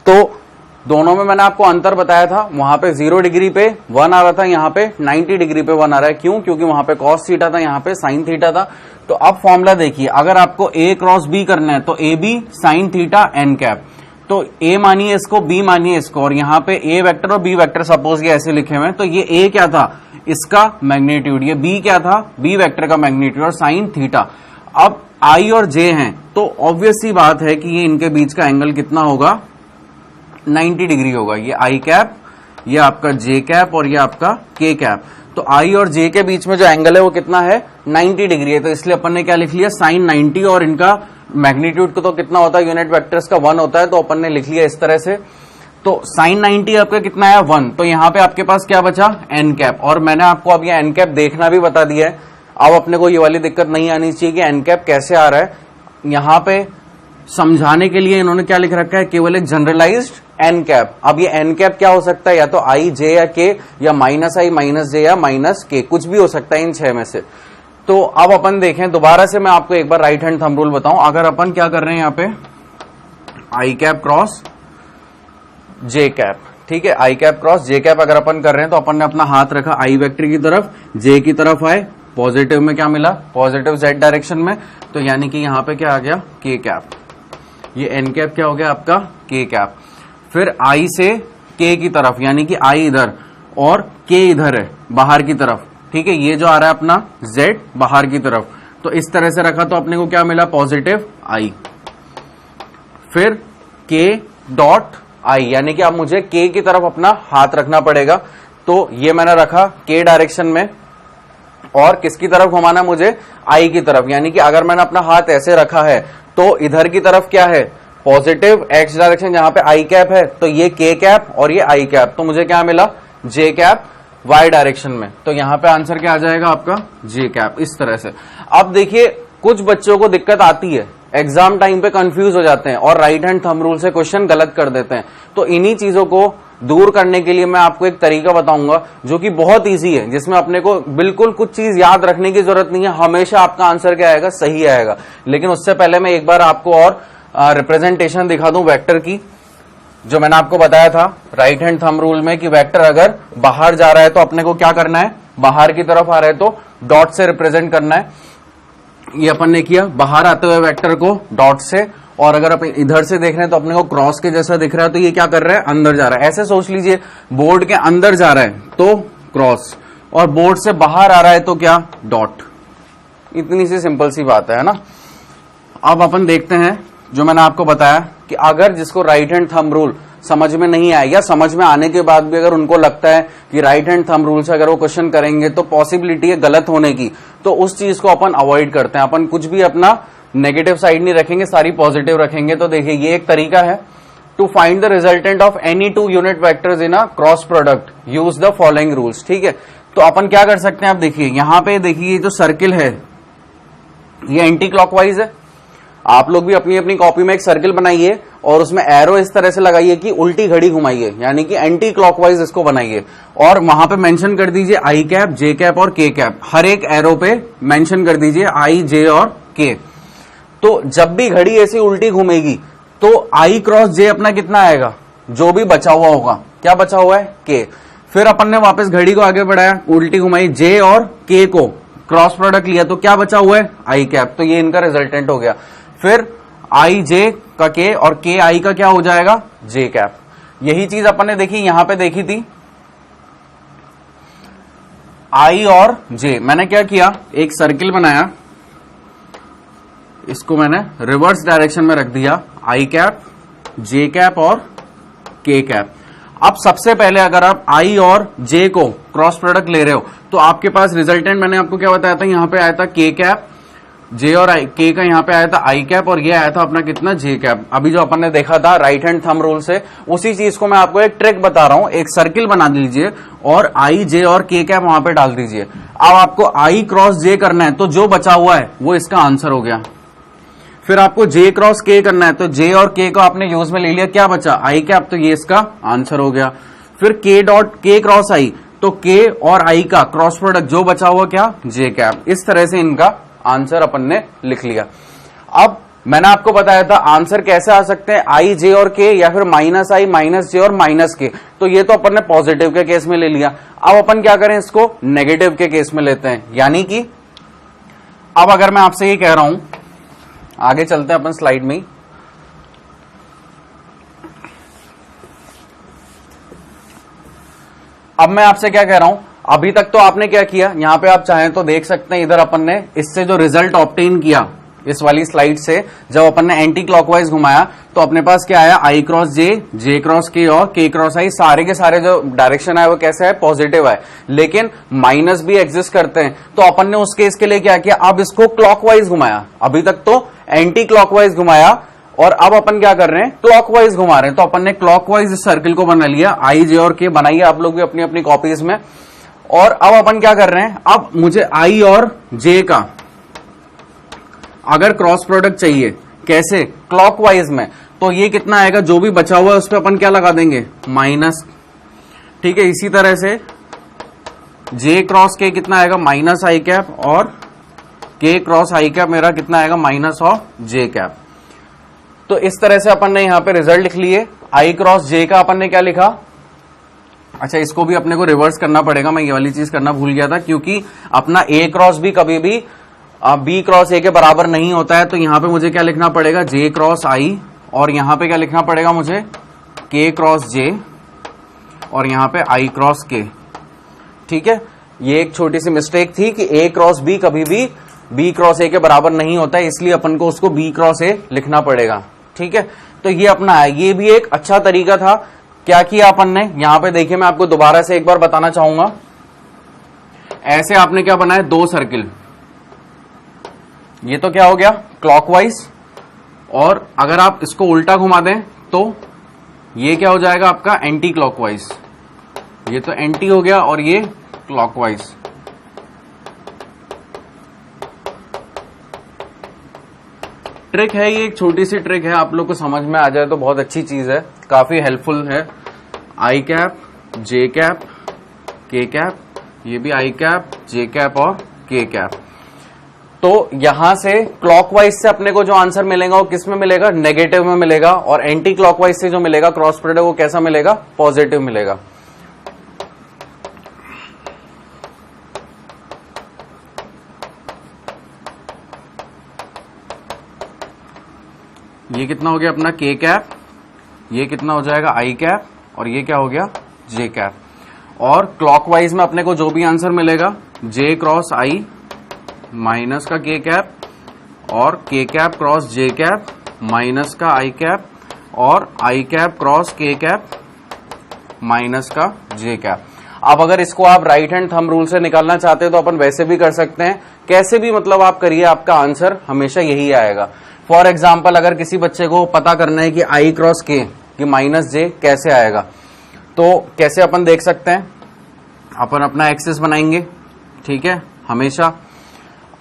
Speaker 1: तो दोनों में मैंने आपको अंतर बताया था, वहां पे 0 डिग्री पे 1 आ रहा था, यहाँ पे 90 डिग्री पे 1 आ रहा है। क्यों, क्योंकि वहां पे कॉस थीटा था, यहाँ पे साइन थीटा था। तो अब फॉर्मूला देखिए, अगर आपको ए क्रॉस बी करना है तो A B sine theta N cap. तो ए मानिए इसको, बी मानिए इसको, और यहाँ पे ए वेक्टर और बी वेक्टर सपोज ये ऐसे लिखे हुए हैं। तो ये ए क्या था, इसका मैग्नीट्यूड, ये बी क्या था, बी वेक्टर का मैग्नीट्यूड और साइन थीटा। अब आई और जे हैं तो ऑब्वियस सी बात है कि ये इनके बीच का एंगल कितना होगा, 90 डिग्री होगा। ये आई कैप, ये आपका जे कैप और ये आपका के कैप। तो आई और जे के बीच में जो एंगल है वो कितना है, 90 डिग्री है। तो इसलिए अपन ने क्या लिख लिया, साइन 90, और इनका मैग्नीट्यूड को तो कितना होता है, यूनिट वेक्टर्स का 1 होता है। तो अपन ने लिख लिया इस तरह से। तो साइन 90 आपका कितना है, 1। तो यहां पे आपके पास क्या बचा, एन कैप। और मैंने आपको अब ये एन कैप देखना भी बता दिया है। अब अपने को ये वाली दिक्कत नहीं आनी चाहिए कि एन कैप कैसे आ रहा है। यहां पे समझाने के लिए इन्होंने क्या लिख रखा है, केवल एक जनरलाइज्ड एन कैप। अब ये एन कैप क्या हो सकता है, या तो आई जे या के, या माइनस आई माइनस जे या माइनस के, कुछ भी हो सकता है इन 6 में से। तो अब अपन देखें दोबारा से, मैं आपको एक बार राइट हैंड थंब रूल बताऊं। अगर अपन क्या कर रहे हैं यहाँ पे, आई कैप क्रॉस जे कैप, ठीक है, i cap cross J cap अगर अपन कर रहे हैं तो अपन ने अपना हाथ रखा आई वेक्टर की तरफ, जे की तरफ आए, पॉजिटिव में क्या मिला, पॉजिटिव जेड डायरेक्शन में, तो यानी कि यहां पे क्या आ गया, के कैप। ये एन कैप क्या हो गया आपका, के कैप। फिर आई से के की तरफ, यानी कि आई इधर और के इधर है बाहर की तरफ, ठीक है, ये जो आ रहा है अपना जेड बाहर की तरफ, तो इस तरह से रखा तो अपने को क्या मिला, पॉजिटिव आई। फिर के डॉट आई, यानी कि अब मुझे के की तरफ अपना हाथ रखना पड़ेगा, तो ये मैंने रखा के डायरेक्शन में, और किसकी तरफ घुमाना मुझे, आई की तरफ। यानी कि अगर मैंने अपना हाथ ऐसे रखा है तो इधर की तरफ क्या है, पॉजिटिव एक्स डायरेक्शन, जहां पे आई कैप है, तो ये के कैप और ये आई कैप, तो मुझे क्या मिला, जे कैप वाई डायरेक्शन में। तो यहां पे आंसर क्या आ जाएगा आपका, जे कैप। इस तरह से अब देखिए कुछ बच्चों को दिक्कत आती है, एग्जाम टाइम पे कंफ्यूज हो जाते हैं और राइट हैंड थंब रूल से क्वेश्चन गलत कर देते हैं। तो इन्हीं चीजों को दूर करने के लिए मैं आपको एक तरीका बताऊंगा जो कि बहुत इजी है, जिसमें अपने को बिल्कुल कुछ चीज याद रखने की जरूरत नहीं है, हमेशा आपका आंसर क्या आएगा, सही आएगा। लेकिन उससे पहले मैं एक बार आपको और रिप्रेजेंटेशन दिखा दूं वेक्टर की, जो मैंने आपको बताया था राइट हैंड थंब रूल में कि वेक्टर अगर बाहर जा रहा है तो अपने को क्या करना है, बाहर की तरफ आ रहा है तो डॉट से रिप्रेजेंट करना है। ये अपन ने किया, बाहर आते हुए वेक्टर को डॉट से, और अगर अपन इधर से देख रहे हैं तो अपने को क्रॉस के जैसा दिख रहा है, तो ये क्या कर रहा है, अंदर जा रहा है। ऐसे सोच लीजिए, बोर्ड के अंदर जा रहा है तो क्रॉस, और बोर्ड से बाहर आ रहा है तो क्या, डॉट। इतनी सी सिंपल सी बात है ना। अब अपन देखते हैं जो मैंने आपको बताया कि अगर जिसको राइट हैंड थंब रूल समझ में नहीं आए, या समझ में आने के बाद भी अगर उनको लगता है कि राइट हैंड थंब रूल से अगर वो क्वेश्चन करेंगे तो पॉसिबिलिटी है गलत होने की, तो उस चीज को अपन अवॉइड करते हैं। अपन कुछ भी अपना नेगेटिव साइड नहीं रखेंगे, सारी पॉजिटिव रखेंगे। तो देखिए ये एक तरीका है, to find the resultant of any 2 unit vectors in a cross product use the following rules. ठीक है, तो अपन क्या कर सकते हैं, आप देखिए यहां पे देखिए जो सर्किल है ये एंटी क्लॉकवाइज है। आप लोग भी अपनी अपनी कॉपी में एक सर्किल बनाइए और उसमें एरो इस तरह से लगाइए कि उल्टी घड़ी घुमाइए, यानी कि एंटी क्लॉकवाइज इसको बनाइए, और वहां पे मेंशन कर दीजिए आई कैप, जे कैप और के कैप। हर एक एरो पे मेंशन कर दीजिए आई, जे और के। तो जब भी घड़ी ऐसी उल्टी घूमेगी तो आई क्रॉस जे अपना कितना आएगा, जो भी बचा हुआ होगा, क्या बचा हुआ है, के। फिर अपन ने वापस घड़ी को आगे बढ़ाया, उल्टी घुमाई, जे और के को क्रॉस प्रोडक्ट लिया, तो क्या बचा हुआ है, आई कैप। तो ये इनका रिजल्टेंट हो गया। फिर आई जे का के और के आई का क्या हो जाएगा, जे कैप। यही चीज अपन ने देखी, यहां पे देखी थी आई और जे। मैंने क्या किया, एक सर्किल बनाया, इसको मैंने रिवर्स डायरेक्शन में रख दिया, आई कैप, जे कैप और के कैप। अब सबसे पहले अगर आप आई और जे को क्रॉस प्रोडक्ट ले रहे हो तो आपके पास रिजल्टेंट मैंने आपको क्या बताया था, यहां पे आया था के कैप, जे और आई, के का यहां पे आया था आई कैप, और ये आया था अपना कितना, जे कैप। अभी जो अपन ने देखा था राइट हैंड थंब रूल से, उसी चीज को मैं आपको एक ट्रिक बता रहा हूं। एक सर्किल बना दीजिए और आई, जे और के कैप वहां पे डाल दीजिए। अब आपको आई क्रॉस जे करना है, तो जो बचा हुआ है वो इसका आंसर हो गया। फिर आपको जे क्रॉस के करना है, तो जे और के को आपने यूज में ले लिया, क्या बचा, आई कैप, तो ये इसका आंसर हो गया। फिर के डॉट के क्रॉस आई, तो के और आई का क्रॉस प्रोडक्ट जो बचा हुआ क्या, जे कैप। इस तरह से इनका आंसर अपन ने लिख लिया। अब मैंने आपको बताया था आंसर कैसे आ सकते हैं, आई, जे और के, या फिर माइनस आई, माइनस जे और माइनस के। तो ये तो अपन ने पॉजिटिव के केस में ले लिया। अब अपन क्या करें, इसको नेगेटिव के केस में लेते हैं। यानी कि अब अगर मैं आपसे ये कह रहा हूं, आगे चलते हैं अपन स्लाइड में ही। अब मैं आपसे क्या कह रहा हूं, अभी तक तो आपने क्या किया, यहां पे आप चाहें तो देख सकते हैं, इधर अपन ने इससे जो रिजल्ट ऑब्टेन किया इस वाली स्लाइड से, जब अपन ने एंटी क्लॉकवाइज घुमाया तो अपने पास क्या आया, आई क्रॉस जे, जे क्रॉस के और के क्रॉस आई। सारे के सारे जो डायरेक्शन है वो कैसे है, पॉजिटिव है। लेकिन माइनस भी एग्जिस्ट करते हैं, तो अपन ने उस केस के लिए क्या किया, अब इसको क्लॉकवाइज घुमाया। अभी तक तो एंटी क्लॉकवाइज घुमाया और अब अपन क्या कर रहे हैं, क्लॉकवाइज घुमा रहे हैं। तो अपन ने क्लॉकवाइज सर्किल को बना लिया, आई, जे और के बनाइए आप लोग भी अपनी अपनी कॉपीज में। और अब अपन क्या कर रहे हैं, अब मुझे आई और जे का अगर क्रॉस प्रोडक्ट चाहिए, कैसे, क्लॉकवाइज में, तो ये कितना आएगा, जो भी बचा हुआ है उस पर अपन क्या लगा देंगे, माइनस। ठीक है, इसी तरह से जे क्रॉस के कितना आएगा, माइनस आई कैप, और के क्रॉस आई कैप मेरा कितना आएगा, माइनस ऑफ जे कैप। तो इस तरह से अपन ने यहां पे रिजल्ट लिख लिए। आई क्रॉस जे का अपन ने क्या लिखा, अच्छा इसको भी अपने को रिवर्स करना पड़ेगा, मैं ये वाली चीज करना भूल गया था, क्योंकि अपना ए क्रॉस भी कभी भी बी क्रॉस ए के बराबर नहीं होता है। तो यहां पे मुझे क्या लिखना पड़ेगा, जे क्रॉस आई, और यहां पे क्या लिखना पड़ेगा मुझे, के क्रॉस जे, और यहां पे आई क्रॉस के। ठीक है, ये एक छोटी सी मिस्टेक थी कि ए क्रॉस बी कभी भी बी क्रॉस ए के बराबर नहीं होता है, इसलिए अपन को उसको बी क्रॉस ए लिखना पड़ेगा। ठीक है, तो ये अपना है, ये भी एक अच्छा तरीका था। क्या किया अपन ने, यहां पे देखिए मैं आपको दोबारा से एक बार बताना चाहूंगा। ऐसे आपने क्या बनाया, दो सर्किल, ये तो क्या हो गया क्लॉकवाइज, और अगर आप इसको उल्टा घुमा दें तो ये क्या हो जाएगा आपका एंटी क्लॉकवाइज। ये तो एंटी हो गया और ये क्लॉकवाइज। ट्रिक है, ये एक छोटी सी ट्रिक है, आप लोग को समझ में आ जाए तो बहुत अच्छी चीज है, काफी हेल्पफुल है। आई कैप, जे कैप, के कैप, ये भी आई कैप, जे कैप और के कैप। तो यहां से क्लॉकवाइज से अपने को जो आंसर मिलेगा वो किस में मिलेगा, नेगेटिव में मिलेगा, और एंटी क्लॉकवाइज से जो मिलेगा क्रॉस प्रोडक्ट वो कैसा मिलेगा, पॉजिटिव मिलेगा। ये कितना हो गया अपना के कैप, ये कितना हो जाएगा आई कैप, और ये क्या हो गया जे कैप। और क्लॉकवाइज में अपने को जो भी आंसर मिलेगा, जे क्रॉस आई माइनस का के कैप, और के कैप क्रॉस जे कैप माइनस का आई कैप, और आई कैप क्रॉस के कैप माइनस का जे कैप। अब अगर इसको आप राइट हैंड थंब रूल से निकालना चाहते हैं तो अपन वैसे भी कर सकते हैं, कैसे भी मतलब आप करिए, आपका आंसर हमेशा यही आएगा। फॉर एग्जाम्पल अगर किसी बच्चे को पता करना है कि आई क्रॉस के कि माइनस जे कैसे आएगा, तो कैसे अपन देख सकते हैं, अपन अपना एक्सिस बनाएंगे। ठीक है, हमेशा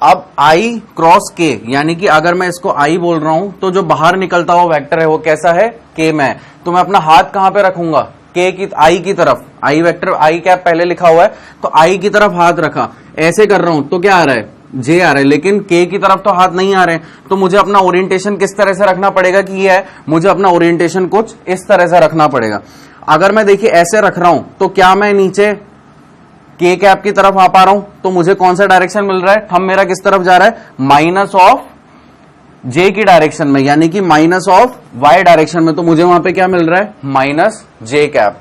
Speaker 1: अब आई क्रॉस के, यानी कि अगर मैं इसको आई बोल रहा हूं तो जो बाहर निकलता हुआ वेक्टर है वो कैसा है, के में। तो मैं अपना हाथ कहां पे रखूंगा, के की, आई की तरफ। आई वेक्टर, आई कैप पहले लिखा हुआ है तो आई की तरफ हाथ रखा, ऐसे कर रहा हूं तो क्या आ रहा है, जे आ रहा है, लेकिन के की तरफ तो हाथ नहीं आ रहे। तो मुझे अपना ओरिएंटेशन किस तरह से रखना पड़ेगा कि ये है, मुझे अपना ओरिएंटेशन कुछ इस तरह से रखना पड़ेगा। अगर मैं देखिए ऐसे रख रहा हूं तो क्या मैं नीचे के कैप की तरफ आ पा रहा हूं, तो मुझे कौन सा डायरेक्शन मिल रहा है, थंब मेरा किस तरफ जा रहा है, माइनस ऑफ जे की डायरेक्शन में, यानी कि माइनस ऑफ वाई डायरेक्शन में। तो मुझे वहां पे क्या मिल रहा है, माइनस जे कैप।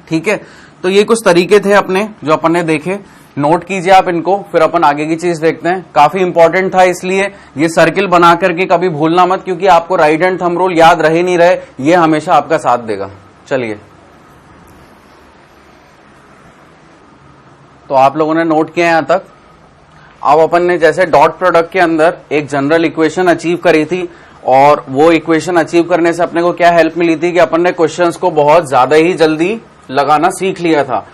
Speaker 1: ठीक है, तो ये कुछ तरीके थे अपने जो अपन ने देखे, नोट कीजिए आप इनको, फिर अपन आगे की चीज देखते हैं। काफी इंपॉर्टेंट था, इसलिए ये सर्किल बना करके कभी भूलना मत, क्योंकि आपको राइट हैंड थंब रूल याद रहे नहीं रहे, ये हमेशा आपका साथ देगा। चलिए, तो आप लोगों ने नोट किया यहां तक। अब अपन ने जैसे डॉट प्रोडक्ट के अंदर एक जनरल इक्वेशन अचीव करी थी, और वो इक्वेशन अचीव करने से अपने को क्या हेल्प मिली थी कि अपन ने क्वेश्चंस को बहुत ज्यादा ही जल्दी लगाना सीख लिया था।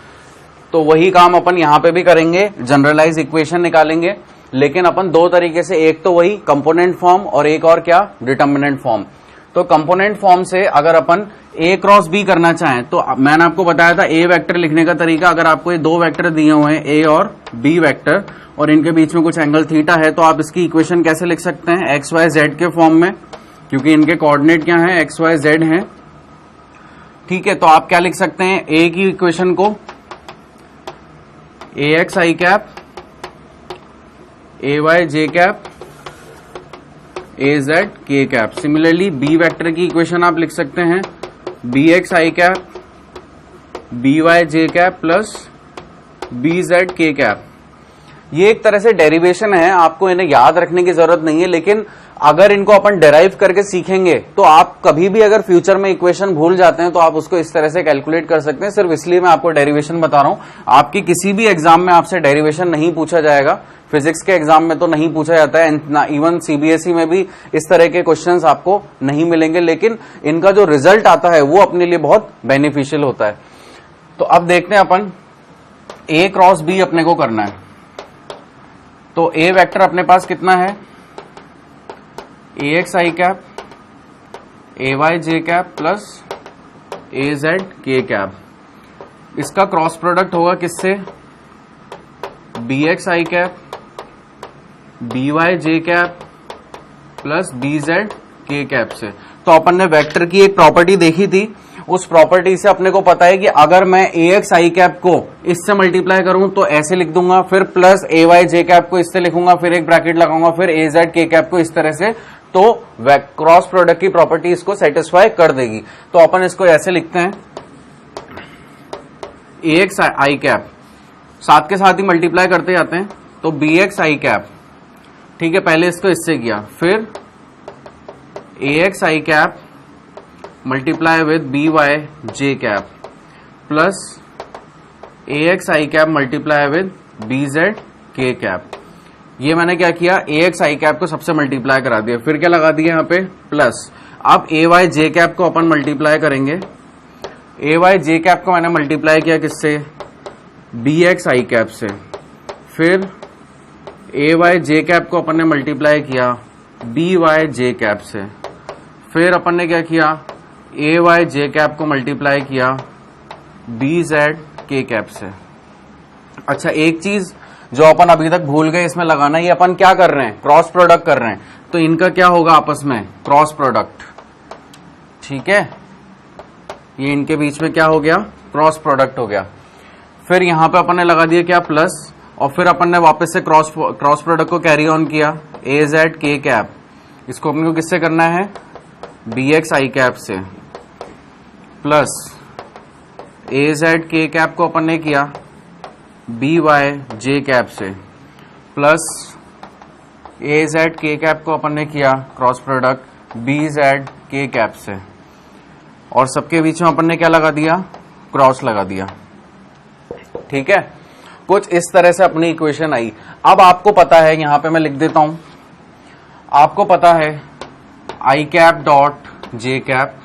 Speaker 1: तो वही काम अपन यहां पे भी करेंगे, जनरलाइज इक्वेशन निकालेंगे, लेकिन अपन दो तरीके से, एक तो वही कंपोनेंट फॉर्म और एक और क्या, डिटर्मिनेंट फॉर्म। तो कंपोनेंट फॉर्म से अगर अपन ए क्रॉस बी करना चाहें तो मैंने आपको बताया था ए वेक्टर लिखने का तरीका। अगर आपको ये दो वेक्टर दिए हुए हैं, ए और बी वेक्टर, और इनके बीच में कुछ एंगल थीटा है, तो आप इसकी इक्वेशन कैसे लिख सकते हैं, एक्स वाई जेड के फॉर्म में, क्योंकि इनके कोऑर्डिनेट क्या है, एक्स वाई जेड है। ठीक है, तो आप क्या लिख सकते हैं, ए की इक्वेशन को ए एक्स आई कैप, ए वाई जे कैप, ए जेड के कैप। सिमिलरली बी वेक्टर की इक्वेशन आप लिख सकते हैं बी एक्स आई कैप, बी वाई जे कैप प्लस बी जेड के कैप। ये एक तरह से डेरिवेशन है, आपको इन्हें याद रखने की जरूरत नहीं है, लेकिन अगर इनको अपन डेराइव करके सीखेंगे तो आप कभी भी अगर फ्यूचर में इक्वेशन भूल जाते हैं तो आप उसको इस तरह से कैलकुलेट कर सकते हैं। सिर्फ इसलिए मैं आपको डेरिवेशन बता रहा हूं, आपकी किसी भी एग्जाम में आपसे डेरिवेशन नहीं पूछा जाएगा। फिजिक्स के एग्जाम में तो नहीं पूछा जाता है, इवन सीबीएसई में भी इस तरह के क्वेश्चंस आपको नहीं मिलेंगे, लेकिन इनका जो रिजल्ट आता है वो अपने लिए बहुत बेनिफिशियल होता है। तो अब देखते हैं अपन ए क्रॉस बी अपने को करना है, तो ए वेक्टर अपने पास कितना है, ए x I cap, A Y J cap plus A Z के कैप। इसका क्रॉस प्रोडक्ट होगा किससे, बी एक्स आई कैप, बी वाई जे कैप प्लस बी जेड के कैप से। तो अपन ने वेक्टर की एक प्रॉपर्टी देखी थी, उस प्रॉपर्टी से अपने को पता है कि अगर मैं ए एक्स आई कैप को इससे मल्टीप्लाई करूं तो ऐसे लिख दूंगा, फिर plus A Y J cap को इससे लिखूंगा, फिर एक ब्रैकेट लगाऊंगा, फिर ए जेड के कैप को इस तरह से, तो क्रॉस प्रोडक्ट की प्रॉपर्टी इसको सेटिस्फाई कर देगी। तो अपन इसको ऐसे लिखते हैं, ए एक्स आई कैप साथ के साथ ही मल्टीप्लाई करते जाते हैं, तो बी एक्स आई कैप, ठीक है, पहले इसको इससे किया, फिर a x I cap multiply with b Y J cap plus a x I cap multiply with b Z के कैप। ये मैंने क्या किया, ए एक्स आई कैप को सबसे मल्टीप्लाई करा दिया, फिर क्या लगा दिया यहाँ पे प्लस। अब ए वाई जे कैप को अपन मल्टीप्लाई करेंगे, ए वाई जे कैप को मैंने मल्टीप्लाई किया किससे, बी एक्स आई कैप से, फिर ए वाई जे कैप को अपन ने मल्टीप्लाई किया बी वाई जे कैप से, फिर अपन ने क्या किया, ए वाई जे कैप को मल्टीप्लाई किया बी जेड के कैप से। अच्छा, एक चीज जो अपन अभी तक भूल गए इसमें लगाना, ये अपन क्या कर रहे हैं, क्रॉस प्रोडक्ट कर रहे हैं, तो इनका क्या होगा आपस में, क्रॉस प्रोडक्ट, ठीक है, ये इनके बीच में क्या हो गया, क्रॉस प्रोडक्ट हो गया। फिर यहां पे अपन ने लगा दिया क्या, प्लस, और फिर अपन ने वापस से क्रॉस प्रोडक्ट को कैरी ऑन किया, ए जेड के कैप, इसको अपन को किससे करना है, बी एक्स आई कैप से, प्लस ए जेड के कैप को अपन ने किया बी वाई जे कैप से, प्लस ए जेड के कैप को अपन ने किया क्रॉस प्रोडक्ट बी जेड के कैप से, और सबके बीच में अपन ने क्या लगा दिया, क्रॉस लगा दिया, ठीक है। कुछ इस तरह से अपनी इक्वेशन आई। अब आपको पता है, यहां पे मैं लिख देता हूं, आपको पता है i cap dot J cap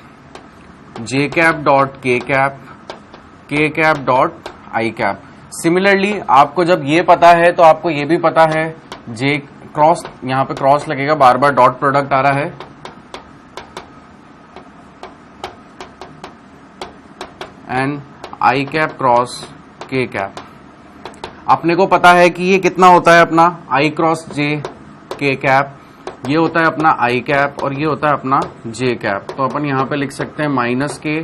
Speaker 1: dot k cap dot i cap. Similarly आपको जब ये पता है तो आपको ये भी पता है, जे क्रॉस, यहां पे क्रॉस लगेगा, बार बार डॉट प्रोडक्ट आ रहा है, एंड आई कैप क्रॉस के कैप। अपने को पता है कि ये कितना होता है अपना आई क्रॉस जे के कैप, ये होता है अपना आई कैप और ये होता है अपना जे कैप। तो अपन यहां पे लिख सकते हैं माइनस के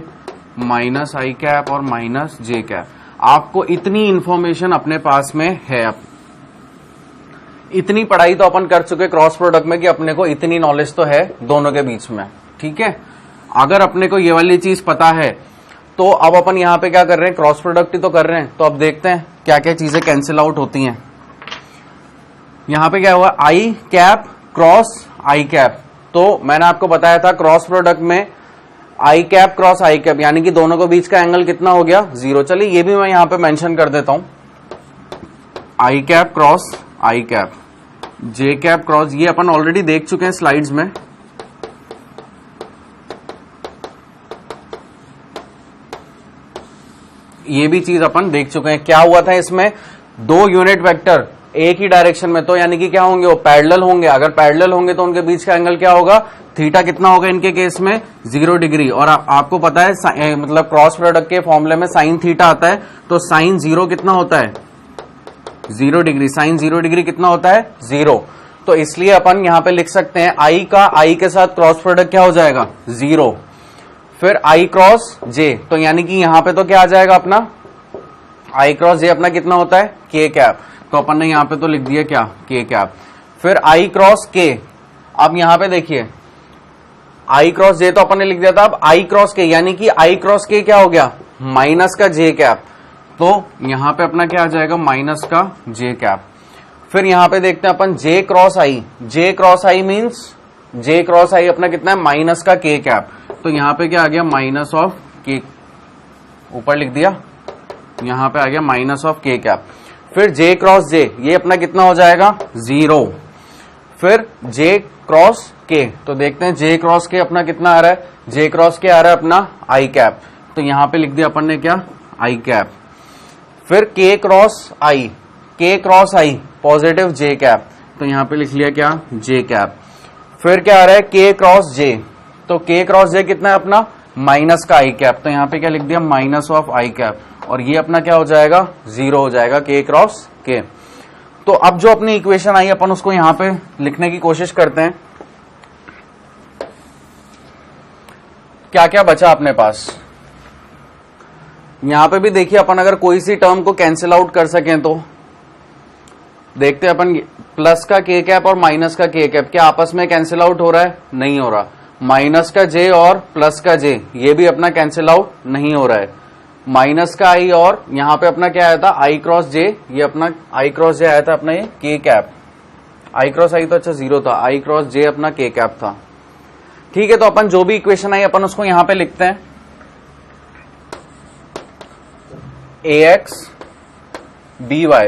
Speaker 1: माइनस आई कैप और माइनस जे कैप। आपको इतनी इंफॉर्मेशन अपने पास में है, इतनी पढ़ाई तो अपन कर चुके क्रॉस प्रोडक्ट में कि अपने को इतनी नॉलेज तो है दोनों के बीच में, ठीक है। अगर अपने को ये वाली चीज पता है तो अब अपन यहां पे क्या कर रहे हैं, क्रॉस प्रोडक्ट ही तो कर रहे हैं। तो अब देखते हैं क्या क्या चीजें कैंसिल आउट होती हैं। यहां पे क्या हुआ, आई कैप क्रॉस आई कैप, तो मैंने आपको बताया था क्रॉस प्रोडक्ट में आई कैप क्रॉस आई कैप, यानी कि दोनों के बीच का एंगल कितना हो गया, 0। चलिए ये भी मैं यहां पे मेंशन कर देता हूं, आई कैप क्रॉस आई कैप, जे कैप क्रॉस, ये अपन ऑलरेडी देख चुके हैं स्लाइड्स में। ये भी चीज अपन देख चुके हैं। क्या हुआ था इसमें, दो यूनिट वेक्टर एक ही डायरेक्शन में, तो यानी कि क्या होंगे, वो पैरेलल होंगे। अगर पैरेलल होंगे तो उनके बीच का एंगल क्या होगा, थीटा कितना होगा इनके केस में, 0 डिग्री। और आपको पता है मतलब क्रॉस प्रोडक्ट के फॉर्मूले में साइन थीटा आता है, तो साइन 0 कितना होता है, 0 डिग्री। साइन 0 डिग्री कितना होता है, 0। तो इसलिए अपन यहां पे लिख सकते हैं आई का आई के साथ क्रॉस प्रोडक्ट क्या हो जाएगा, 0। फिर आई क्रॉस जे, तो यानी कि यहां पे तो क्या आ जाएगा अपना, आई क्रॉस जे अपना कितना होता है, के कैप। तो अपन ने यहां पे तो लिख दिया क्या, के कैप। फिर आई क्रॉस के, अब यहां पे देखिए आई क्रॉस जे तो अपन ने लिख दिया था, अब आई क्रॉस के यानी कि आई क्रॉस के क्या हो गया, माइनस का जे कैप। तो यहां पे अपना क्या आ जाएगा, माइनस का जे कैप। फिर यहां पे देखते हैं अपन j cross i, j cross i means j cross i अपना कितना है, माइनस का के कैप। तो यहां पे क्या आ गया, माइनस ऑफ के, ऊपर लिख दिया, यहां पे आ गया माइनस ऑफ के कैप। फिर जे क्रॉस जे, ये अपना कितना हो जाएगा, 0। फिर जे क्रॉस के, तो देखते हैं जे क्रॉस के अपना कितना आ रहा है, जे क्रॉस के आ रहा है अपना आई कैप। तो यहां पे लिख दिया अपन ने क्या, आई कैप। फिर k cross i positive j cap, तो यहां पे लिख लिया क्या j कैप। फिर क्या आ रहा है k क्रॉस j, तो k क्रॉस j कितना है अपना माइनस का i कैप, तो यहां पे क्या लिख दिया माइनस ऑफ i कैप, और ये अपना क्या हो जाएगा 0 हो जाएगा k क्रॉस k। तो अब जो अपनी इक्वेशन आई अपन उसको यहां पे लिखने की कोशिश करते हैं। क्या क्या बचा अपने पास, यहां पे भी देखिए अपन अगर कोई सी टर्म को कैंसिल आउट कर सकें तो देखते हैं अपन, प्लस का k कैप और माइनस का k कैप क्या आपस में कैंसिल आउट हो रहा है, नहीं हो रहा। माइनस का j और प्लस का j ये भी अपना कैंसिल आउट नहीं हो रहा है। माइनस का i और यहां पे अपना क्या आया था i क्रॉस j, ये अपना i क्रॉस j आया था अपना ये k cap, i cross i तो अच्छा 0 था, i क्रॉस j अपना k कैप था। ठीक है, तो अपन जो भी इक्वेशन आई अपन उसको यहां पे लिखते हैं, ax by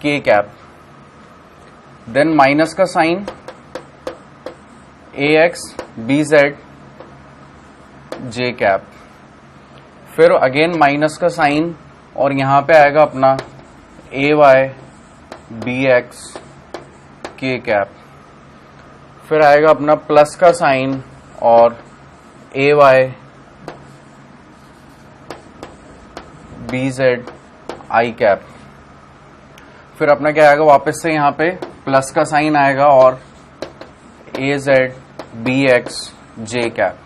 Speaker 1: k cap, then minus का sign ax bz j cap, फिर अगेन माइनस का साइन और यहां पे आएगा अपना ay bx k कैप, फिर आएगा अपना प्लस का साइन और ay bz i कैप, फिर अपना क्या आएगा वापस से यहां पे प्लस का साइन आएगा और az bx j कैप।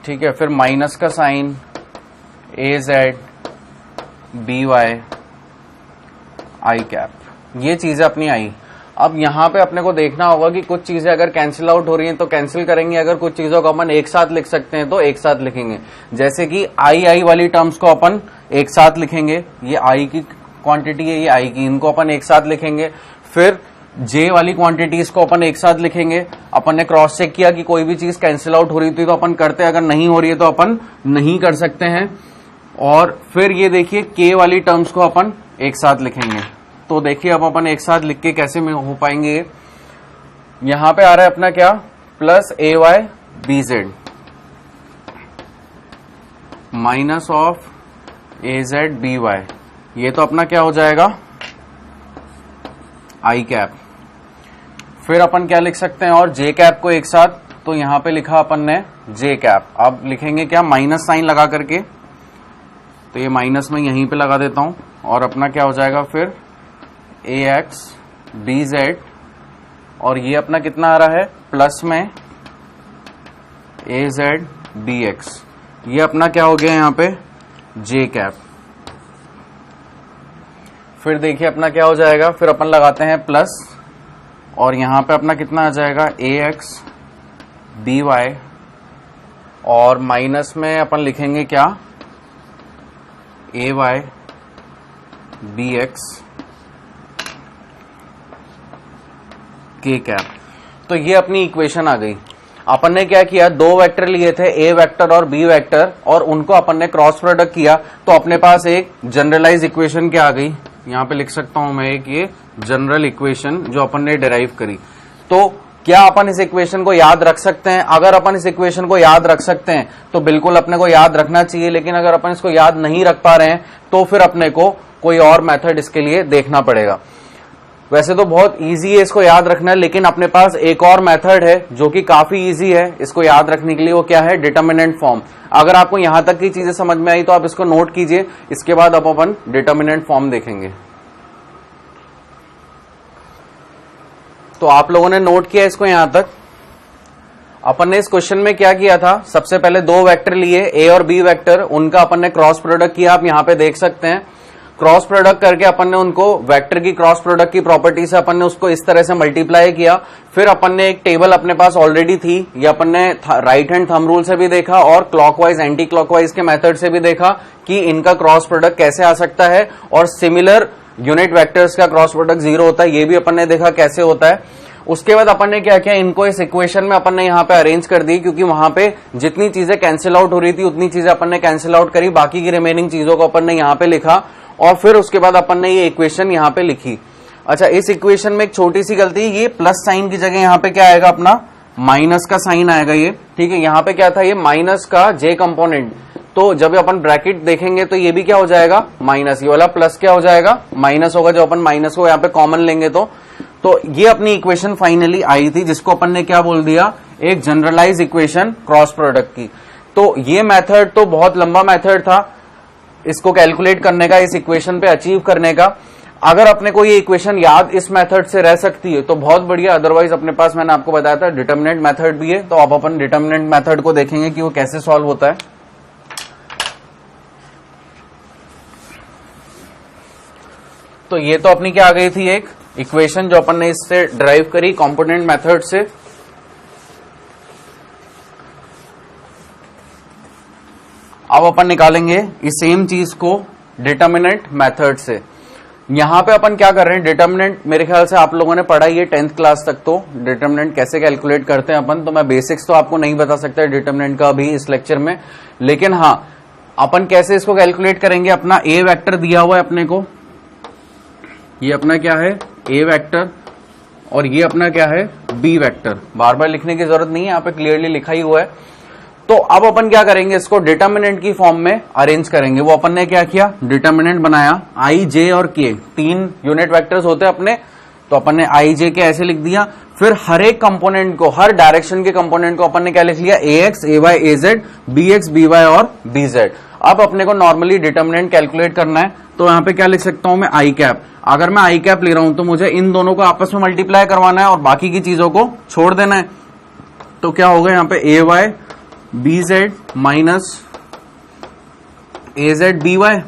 Speaker 1: ठीक है, फिर माइनस का sign az by i cap, ये चीजें अपनी आई। अब यहां पे अपने को देखना होगा कि कुछ चीजें अगर कैंसिल आउट हो रही हैं तो कैंसिल करेंगे, अगर कुछ चीजों को अपन एक साथ लिख सकते हैं तो एक साथ लिखेंगे। जैसे कि आई वाली टर्म्स को अपन एक साथ लिखेंगे, ये आई की क्वांटिटी है, ये आई की, इनको अपन एक साथ लिखेंगे। फिर जे वाली क्वांटिटीज को अपन एक साथ लिखेंगे। अपन ने क्रॉस चेक किया कि कोई भी चीज कैंसिल आउट हो रही थी तो अपन करते हैं, अगर नहीं हो रही है तो अपन नहीं कर सकते हैं। और फिर ये देखिए के वाली टर्म्स को अपन एक साथ लिखेंगे। तो देखिए अब अपन एक साथ लिख के कैसे में हो पाएंगे, यहां पे आ रहा है अपना क्या plus A Y B Z minus of A Z B Y, ये तो अपना क्या हो जाएगा आई कैप। फिर अपन क्या लिख सकते हैं और जे कैप को एक साथ, तो यहां पे लिखा अपन ने जे कैप। अब लिखेंगे क्या माइनस साइन लगा करके, तो ये माइनस में यहीं पे लगा देता हूं और अपना क्या हो जाएगा फिर ए एक्स बी जेड, और ये अपना कितना आ रहा है प्लस में ए जेड बी एक्स, ये अपना क्या हो गया यहां पे जे कैप। फिर देखिए अपना क्या हो जाएगा, फिर अपन लगाते हैं प्लस और यहां पे अपना कितना आ जाएगा ए एक्स बी वाई, और माइनस में अपन लिखेंगे क्या ए वाई बी एक्स के कैप। तो ये अपनी इक्वेशन आ गई। अपन ने क्या किया, दो वेक्टर लिए थे ए वेक्टर और बी वेक्टर, और उनको अपन ने क्रॉस प्रोडक्ट किया, तो अपने पास एक जनरलाइज इक्वेशन क्या आ गई, यहां पे लिख सकता हूं मैं एक ये जनरल इक्वेशन जो अपन ने डिराइव करी। तो क्या अपन इस इक्वेशन को याद रख सकते हैं? अगर अपन इस इक्वेशन को याद रख सकते हैं तो बिल्कुल अपने को याद रखना चाहिए, लेकिन अगर अपन इसको याद नहीं रख पा रहे हैं तो फिर अपने को कोई और मेथड इसके लिए देखना पड़ेगा। वैसे तो बहुत इजी है इसको याद रखना, लेकिन अपने पास एक और मेथड है जो कि काफी इजी है इसको याद रखने के लिए, वो क्या है डिटर्मिनेंट फॉर्म। अगर आपको यहां तक की चीजें समझ में आई तो आप इसको नोट कीजिए, इसके बाद अब अपन डिटर्मिनेंट फॉर्म देखेंगे। तो आप लोगों ने नोट किया इसको यहां तक। अपन ने इस क्वेश्चन में क्या किया था, सबसे पहले दो वेक्टर लिए ए और बी वेक्टर, उनका अपन ने क्रॉस प्रोडक्ट किया। आप यहां पे देख सकते हैं क्रॉस प्रोडक्ट करके अपन ने उनको वेक्टर की क्रॉस प्रोडक्ट की प्रॉपर्टी से अपन ने उसको इस तरह से मल्टीप्लाई किया। फिर अपन ने एक टेबल अपने पास ऑलरेडी थी, ये अपन ने राइट हैंड थंब रूल से भी देखा और क्लॉकवाइज एंटी क्लॉकवाइज के मेथड से भी देखा कि इनका क्रॉस प्रोडक्ट कैसे आ सकता है, और सिमिलर यूनिट वेक्टर्स का क्रॉस प्रोडक्ट 0 होता है, ये भी अपन ने देखा कैसे होता है। उसके बाद अपन ने क्या किया, इनको इस इक्वेशन में अपन ने यहाँ पे अरेंज कर दी, क्योंकि वहां पे जितनी चीजें कैंसिल आउट हो रही थी उतनी चीजें अपन ने कैंसिल आउट करी, बाकी की रिमेनिंग चीजों को अपन ने यहाँ पे लिखा, और फिर उसके बाद अपन ने ये इक्वेशन यहाँ पे लिखी। अच्छा, इस इक्वेशन में एक छोटी सी गलती, ये प्लस साइन की जगह यहाँ पे क्या आएगा अपना माइनस का साइन आएगा ये, ठीक है। यहाँ पे क्या था, ये माइनस का जे कंपोनेंट, तो जब अपन ब्रैकेट देखेंगे तो ये भी क्या हो जाएगा, माइनस, ये वाला प्लस क्या हो जाएगा, माइनस होगा, जो अपन माइनस को यहाँ पे कॉमन लेंगे तो ये अपनी इक्वेशन फाइनली आई थी, जिसको अपन ने क्या बोल दिया, एक जनरलाइज इक्वेशन क्रॉस प्रोडक्ट की। तो ये मेथड तो बहुत लंबा मेथड था इसको कैलकुलेट करने का, इस इक्वेशन पे अचीव करने का। अगर अपने को ये इक्वेशन याद इस मेथड से रह सकती है तो बहुत बढ़िया, अदरवाइज अपने पास मैंने आपको बताया था डिटर्मिनेंट मेथड भी है, तो अब अपन डिटर्मिनेंट मेथड को देखेंगे कि वो कैसे सॉल्व होता है। तो ये तो अपनी क्या आ गई थी, एक इक्वेशन जो अपन ने इससे ड्राइव करी कंपोनेंट मेथड से। अब अपन निकालेंगे इस सेम चीज को डिटर्मिनेंट मेथड से। यहां पे अपन क्या कर रहे हैं, डिटर्मिनेंट मेरे ख्याल से आप लोगों ने पढ़ा ही है 10th क्लास तक, तो डिटर्मिनेंट कैसे कैलकुलेट करते हैं अपन, तो मैं बेसिक्स तो आपको नहीं बता सकता डिटर्मिनेंट का अभी इस लेक्चर में, लेकिन हाँ अपन कैसे इसको कैलकुलेट करेंगे। अपना ए वेक्टर दिया हुआ है अपने को, ये अपना क्या है, ए वेक्टर, और ये अपना क्या है, बी वेक्टर। बार बार लिखने की जरूरत नहीं है, यहाँ पे क्लियरली लिखा ही हुआ है। तो अब अपन क्या करेंगे, इसको डिटर्मिनेंट की फॉर्म में अरेंज करेंगे। वो अपन ने क्या किया, डिटर्मिनेंट बनाया, आई, जे और के 3 यूनिट वेक्टर्स होते हैं अपने, तो अपन ने आई, जे के ऐसे लिख दिया। फिर हर एक कंपोनेंट को, हर डायरेक्शन के कंपोनेंट को अपन ने क्या लिख लिया, a x, a y, a Z, b x, b y और बी जेड। अब अपने को नॉर्मली डिटर्मिनेंट कैलकुलेट करना है, तो यहाँ पे क्या लिख सकता हूं मैं, आई कैप। अगर मैं आई कैप ले रहा हूं तो मुझे इन दोनों को आपस में मल्टीप्लाई करवाना है और बाकी की चीजों को छोड़ देना है। तो क्या होगा यहाँ पे, ए वाई बी जेड माइनस ए जेड बी वाई।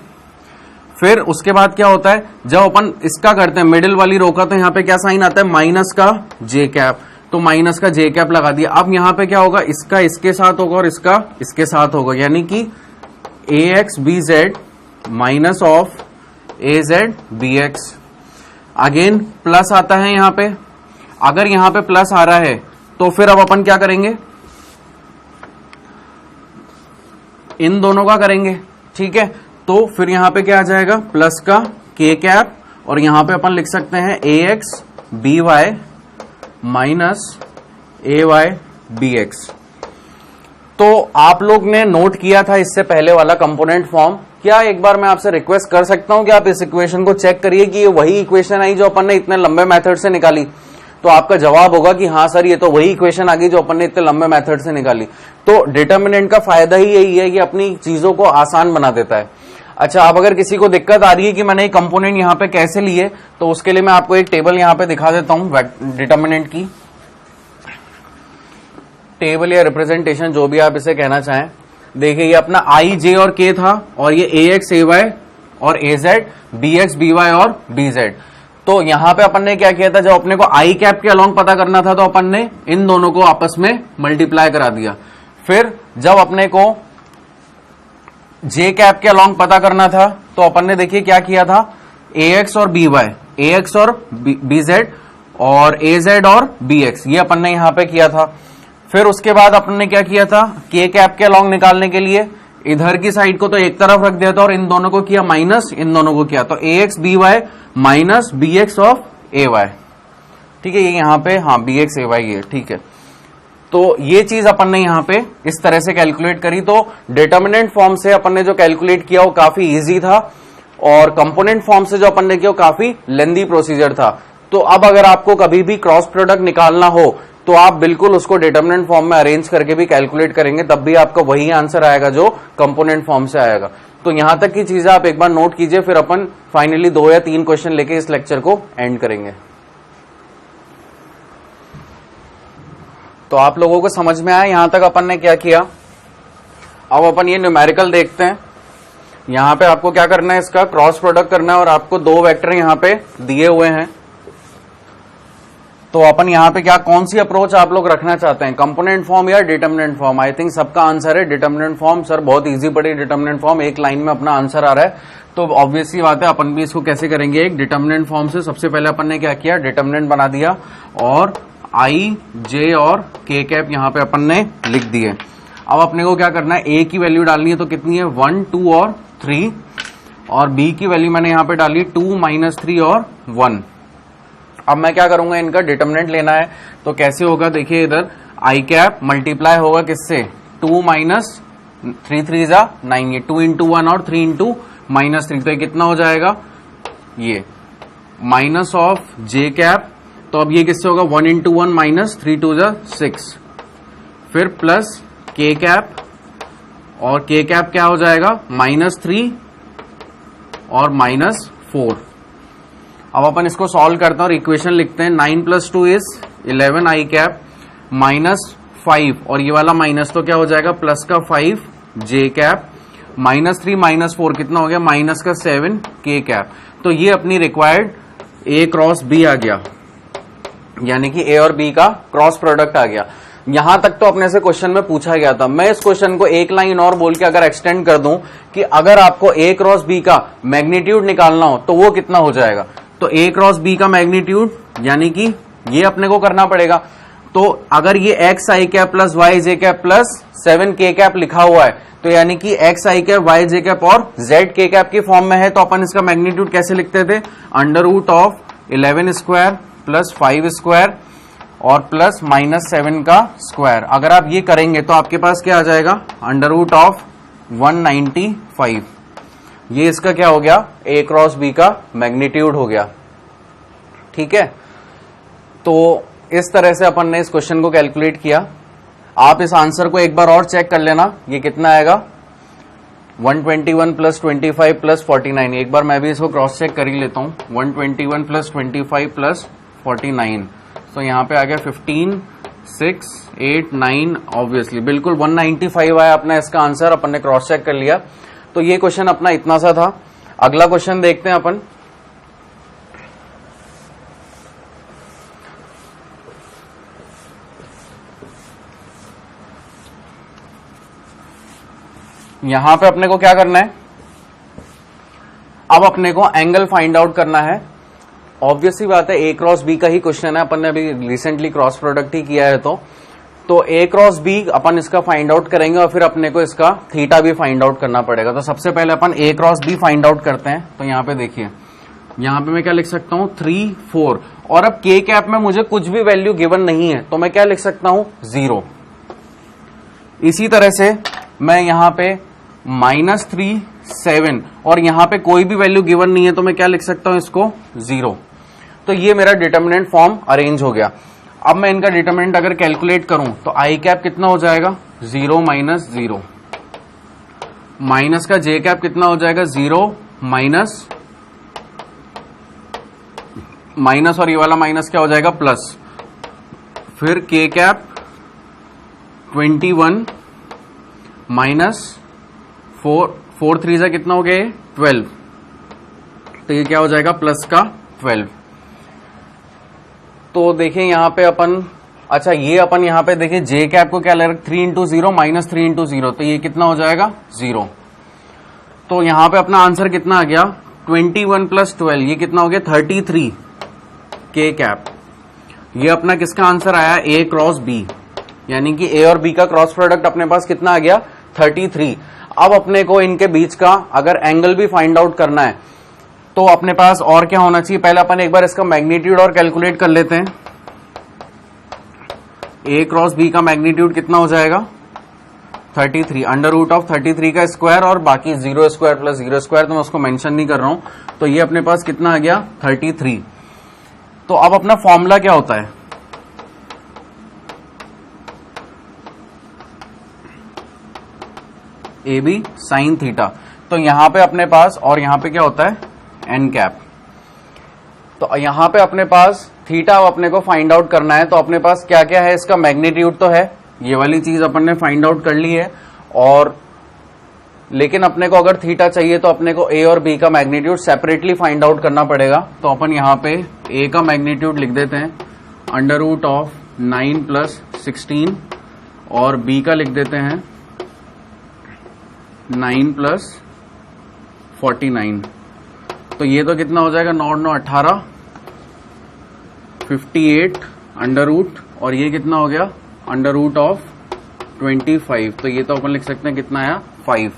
Speaker 1: फिर उसके बाद क्या होता है, जब अपन इसका करते हैं मिडिल वाली रो का, तो यहाँ पे क्या साइन आता है, माइनस का जे कैप, तो माइनस का जे कैप लगा दिया। अब यहाँ पे क्या होगा, इसका इसके साथ होगा और इसका इसके साथ होगा, यानी कि a x b Z minus of A Z b x. Again plus आता है यहाँ पे, अगर यहाँ पे प्लस आ रहा है तो फिर अब अपन क्या करेंगे, इन दोनों का करेंगे, ठीक है। तो फिर यहां पे क्या आ जाएगा, प्लस का के कैप, और यहां पे अपन लिख सकते हैं ए एक्स बी वाई माइनस ए वाई बी एक्स। तो आप लोग ने नोट किया था इससे पहले वाला कंपोनेंट फॉर्म, क्या एक बार मैं आपसे रिक्वेस्ट कर सकता हूं कि आप इस इक्वेशन को चेक करिए कि ये वही इक्वेशन आई जो अपन ने इतने लंबे मेथड से निकाली। तो आपका जवाब होगा कि हाँ सर ये तो वही इक्वेशन आ गई जो अपन ने इतने लंबे मेथड से निकाली। तो डिटर्मिनेंट का फायदा ही यही है कि अपनी चीजों को आसान बना देता है। अच्छा, अब अगर किसी को दिक्कत आ रही है कि मैंने ये कंपोनेंट यहाँ पे कैसे लिए, तो उसके लिए मैं आपको एक टेबल यहाँ पे दिखा देता हूँ डिटर्मिनेंट की, टेबल या रिप्रेजेंटेशन जो भी आप इसे कहना चाहें। देखिए ये अपना आई, जे और के था, और ये ए एक्स, ए वाई और a Z, b x, b y और बी जेड। तो यहां पे अपन ने क्या किया था, जब अपने को आई कैप के अलोंग पता करना था तो अपन ने इन दोनों को आपस में मल्टीप्लाई करा दिया। फिर जब अपने को जे कैप के अलोंग पता करना था तो अपन ने देखिए क्या किया था, ए एक्स और बी वाई, ए एक्स और बी जेड, और ए जेड और बी एक्स, ये अपन ने यहां पे किया था। फिर उसके बाद अपन ने क्या किया था, के कैप के अलोंग निकालने के लिए इधर की साइड को तो एक तरफ रख दिया था और इन दोनों को किया माइनस, इन दोनों को किया, तो a x b y minus b x of a y, ठीक है। ये यहाँ पे हाँ बी एक्स ए वाई है, ठीक है। तो ये चीज अपन ने यहाँ पे इस तरह से कैलकुलेट करी। तो डिटर्मिनेंट फॉर्म से अपन ने जो कैलकुलेट किया वो काफी इजी था, और कंपोनेंट फॉर्म से जो अपन ने किया वो काफी लेंदी प्रोसीजर था। तो अब अगर आपको कभी भी क्रॉस प्रोडक्ट निकालना हो तो आप बिल्कुल उसको डिटर्मिनेंट फॉर्म में अरेंज करके भी कैलकुलेट करेंगे, तब भी आपका वही आंसर आएगा जो कंपोनेंट फॉर्म से आएगा। तो यहां तक की चीजें आप एक बार नोट कीजिए, फिर अपन फाइनली 2 या 3 क्वेश्चन लेके इस लेक्चर को एंड करेंगे। तो आप लोगों को समझ में आया यहां तक अपन ने क्या किया। अब अपन ये न्यूमेरिकल देखते हैं। यहां पे आपको क्या करना है, इसका क्रॉस प्रोडक्ट करना है, और आपको 2 वेक्टर यहां पे दिए हुए हैं। तो अपन यहां पे क्या, कौन सी अप्रोच आप लोग रखना चाहते हैं, कंपोनेंट फॉर्म या डिटर्मिनेंट फॉर्म? आई थिंक सबका आंसर है डिटर्मिनेंट फॉर्म। सर बहुत इजी पड़ी डिटर्मिनेंट फॉर्म, एक लाइन में अपना आंसर आ रहा है। तो ऑब्वियसली बात है अपन भी इसको कैसे करेंगे, एक डिटर्मिनेंट फॉर्म से। सबसे पहले अपन ने क्या किया, डिटर्मिनेंट बना दिया, और आई, जे और के कैप यहां पे अपन ने लिख दिए। अब अपने को क्या करना है, ए की वैल्यू डालनी है, तो कितनी है 1, 2 और 3, और बी की वैल्यू मैंने यहां पे डाली 2, -3 और 1। अब मैं क्या करूंगा, इनका डिटर्मिनेंट लेना है। तो कैसे होगा, देखिए इधर आई कैप मल्टीप्लाई होगा किससे, 2 - 3 3 जा 9, ये 2 इंटू 1 और 3 इंटू -3, तो ये कितना हो जाएगा, ये माइनस ऑफ जे कैप, तो अब ये किससे होगा 1 इंटू 1 माइनस 3 2 जा 6, फिर प्लस के कैप, और के कैप क्या हो जाएगा -3 और -4। अब अपन इसको सॉल्व करते हैं और इक्वेशन लिखते हैं। 9 + 2 इज 11 आई कैप -5, और ये वाला माइनस तो क्या हो जाएगा प्लस का 5 जे कैप, -3 -4 कितना हो गया माइनस का 7 के कैप। तो ये अपनी रिक्वायर्ड ए क्रॉस बी आ गया, यानी कि ए और बी का क्रॉस प्रोडक्ट आ गया। यहां तक तो अपने से क्वेश्चन में पूछा गया था। मैं इस क्वेश्चन को एक लाइन और बोल के अगर एक्सटेंड कर दूं कि अगर आपको ए क्रॉस बी का मैग्नीट्यूड निकालना हो तो वो कितना हो जाएगा, तो ए क्रॉस बी का मैग्नीट्यूड यानी कि ये अपने को करना पड़ेगा। तो अगर ये एक्स आई कैप प्लस वाई जे कैप प्लस 7 के कैप लिखा हुआ है, तो यानी कि एक्स आई कैप वाई जे कैप और जेड के कैप की फॉर्म में है, तो अपन इसका मैग्नीट्यूड कैसे लिखते थे, √11 स्क्वायर प्लस 5 स्क्वायर और प्लस -7 का स्क्वायर। अगर आप ये करेंगे तो आपके पास क्या आ जाएगा, √195। ये इसका क्या हो गया, ए क्रॉस बी का मैग्नीट्यूड हो गया। ठीक है, तो इस तरह से अपन ने इस क्वेश्चन को कैलकुलेट किया। आप इस आंसर को एक बार और चेक कर लेना, ये कितना आएगा 121 + 25 + 49। एक बार मैं भी इसको क्रॉस चेक कर ही लेता हूं। 121 + 25 + 49, तो यहां पे आ गया 15 6 8 9, ऑब्वियसली बिल्कुल 195 आया अपना इसका आंसर, अपन ने क्रॉस चेक कर लिया। तो ये क्वेश्चन अपना इतना सा था। अगला क्वेश्चन देखते हैं अपन। यहां पे अपने को क्या करना है, अब अपने को एंगल फाइंड आउट करना है। ऑब्वियसली बात है ए क्रॉस बी का ही क्वेश्चन है, अपन ने अभी रिसेंटली क्रॉस प्रोडक्ट ही किया है, तो ए क्रॉस बी अपन इसका फाइंड आउट करेंगे और फिर अपने को इसका थीटा भी फाइंड आउट करना पड़ेगा। तो सबसे पहले अपन ए क्रॉस बी फाइंड आउट करते हैं। तो यहां पे देखिए, यहां पे मैं क्या लिख सकता हूं 3 4, और अब के कैप में मुझे कुछ भी वैल्यू गिवन नहीं है, तो मैं क्या लिख सकता हूं 0। इसी तरह से मैं यहां पे -3 7, और यहां पे कोई भी वैल्यू गिवन नहीं है, तो मैं क्या लिख सकता हूं इसको 0। तो ये मेरा डिटर्मिनेंट फॉर्म अरेंज हो गया। अब मैं इनका डिटर्मिनेंट अगर कैलकुलेट करूं तो आई कैप कितना हो जाएगा 0 - 0, माइनस का जे कैप कितना हो जाएगा 0 माइनस और ये वाला माइनस क्या हो जाएगा प्लस, फिर के कैप 21 -4 3 जा कितना हो गया 12, तो ये क्या हो जाएगा प्लस का 12। तो देखिए यहां पे अपन, अच्छा ये अपन यहां पे देखिए जे कैप को क्या ले रहे 3 × 0 -3 × 0, तो ये कितना हो जाएगा 0। तो यहां पे अपना आंसर कितना आ गया 21 + 12, ये कितना हो गया 33 के कैप। ये अपना किसका आंसर आया ए क्रॉस बी, यानी कि ए और बी का क्रॉस प्रोडक्ट अपने पास कितना आ गया 33। अब अपने को इनके बीच का अगर एंगल भी फाइंड आउट करना है तो अपने पास और क्या होना चाहिए, पहले अपन एक बार इसका मैग्नीट्यूड और कैलकुलेट कर लेते हैं। ए क्रॉस बी का मैग्नीट्यूड कितना हो जाएगा 33, √33 का स्क्वायर और बाकी 0 स्क्वायर प्लस 0 स्क्वायर, तो मैं उसको मेंशन नहीं कर रहा हूं। तो ये अपने पास कितना आ गया 33। तो अब अपना फॉर्मूला क्या होता है, ए बी साइन थीटा। तो यहां पे अपने पास, और यहां पे क्या होता है एन कैप। तो यहां पे अपने पास थीटा अपने को फाइंड आउट करना है, तो अपने पास क्या क्या है, इसका मैग्नीट्यूड तो है, ये वाली चीज अपन ने फाइंड आउट कर ली है, और लेकिन अपने को अगर थीटा चाहिए तो अपने को ए और बी का मैग्नीट्यूड सेपरेटली फाइंड आउट करना पड़ेगा। तो अपन यहां पे ए का मैग्नीट्यूड लिख देते हैं √9 + 16, और बी का लिख देते हैं 9 + 49। तो ये तो कितना हो जाएगा 9 9 18 58 √ और ये कितना हो गया √25। तो ये तो अपन लिख सकते हैं कितना आया 5।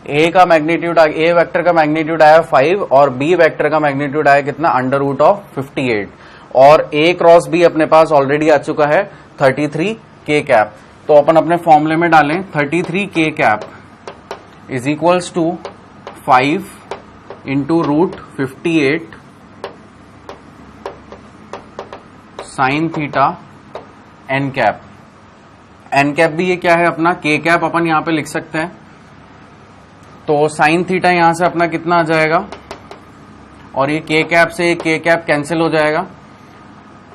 Speaker 1: ए का मैग्नीट्यूड, ए वेक्टर का मैग्नीट्यूड आया 5 और बी वेक्टर का मैग्नीट्यूड आया कितना √58, और ए क्रॉस बी अपने पास ऑलरेडी आ चुका है 33 के कैप। तो अपन अपने फॉर्मूले में डालें 33 k cap is equals to 5 into root 58 sine theta N cap. N cap भी ये क्या है अपना के कैप अपन यहां पे लिख सकते हैं। तो साइन थीटा यहां से अपना कितना आ जाएगा और ये के कैप से के कैप कैंसिल हो जाएगा।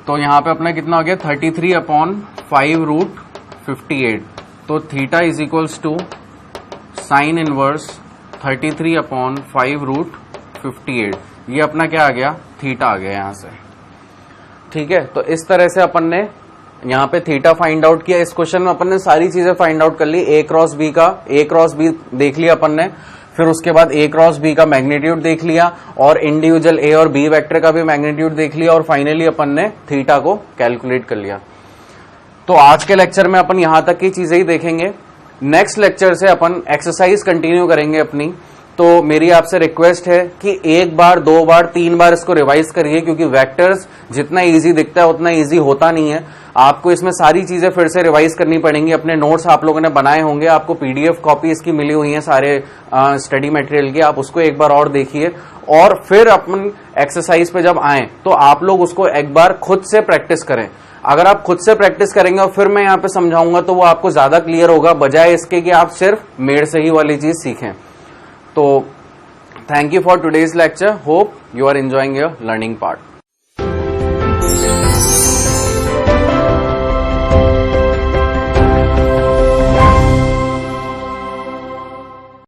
Speaker 1: तो यहां पे अपना कितना हो गया 33/5 रूट 58। तो थीटा is equals to sine inverse 33/5 root 58। ये अपना क्या आ गया थीटा आ गया यहां से। ठीक है, तो इस तरह से अपन ने यहाँ पे थीटा फाइंड आउट किया। इस क्वेश्चन में अपन ने सारी चीजें फाइंड आउट कर ली। ए क्रॉस बी का ए क्रॉस बी देख लिया अपन ने, फिर उसके बाद ए क्रॉस बी का मैग्नीट्यूड देख लिया और इंडिविजुअल ए और बी वेक्टर का भी मैग्नीट्यूड देख लिया और फाइनली अपन ने थीटा को कैलकुलेट कर लिया। तो आज के लेक्चर में अपन यहां तक की चीजें ही देखेंगे। नेक्स्ट लेक्चर से अपन एक्सरसाइज कंटिन्यू करेंगे अपनी। तो मेरी आपसे रिक्वेस्ट है कि एक बार, दो बार, तीन बार इसको रिवाइज करिए, क्योंकि वेक्टर्स जितना इजी दिखता है उतना इजी होता नहीं है। आपको इसमें सारी चीजें फिर से रिवाइज करनी पड़ेंगी। अपने नोट्स आप लोगों ने बनाए होंगे, आपको पीडीएफ कॉपी इसकी मिली हुई है सारे स्टडी मटेरियल की, आप उसको एक बार और देखिए और फिर अपन एक्सरसाइज पे जब आए तो आप लोग उसको एक बार खुद से प्रैक्टिस करें। अगर आप खुद से प्रैक्टिस करेंगे और फिर मैं यहाँ पे समझाऊंगा तो वो आपको ज्यादा क्लियर होगा, बजाय इसके कि आप सिर्फ मेरे से ही वाली चीज सीखें। तो thank you for today's lecture. Hope you are enjoying your learning part.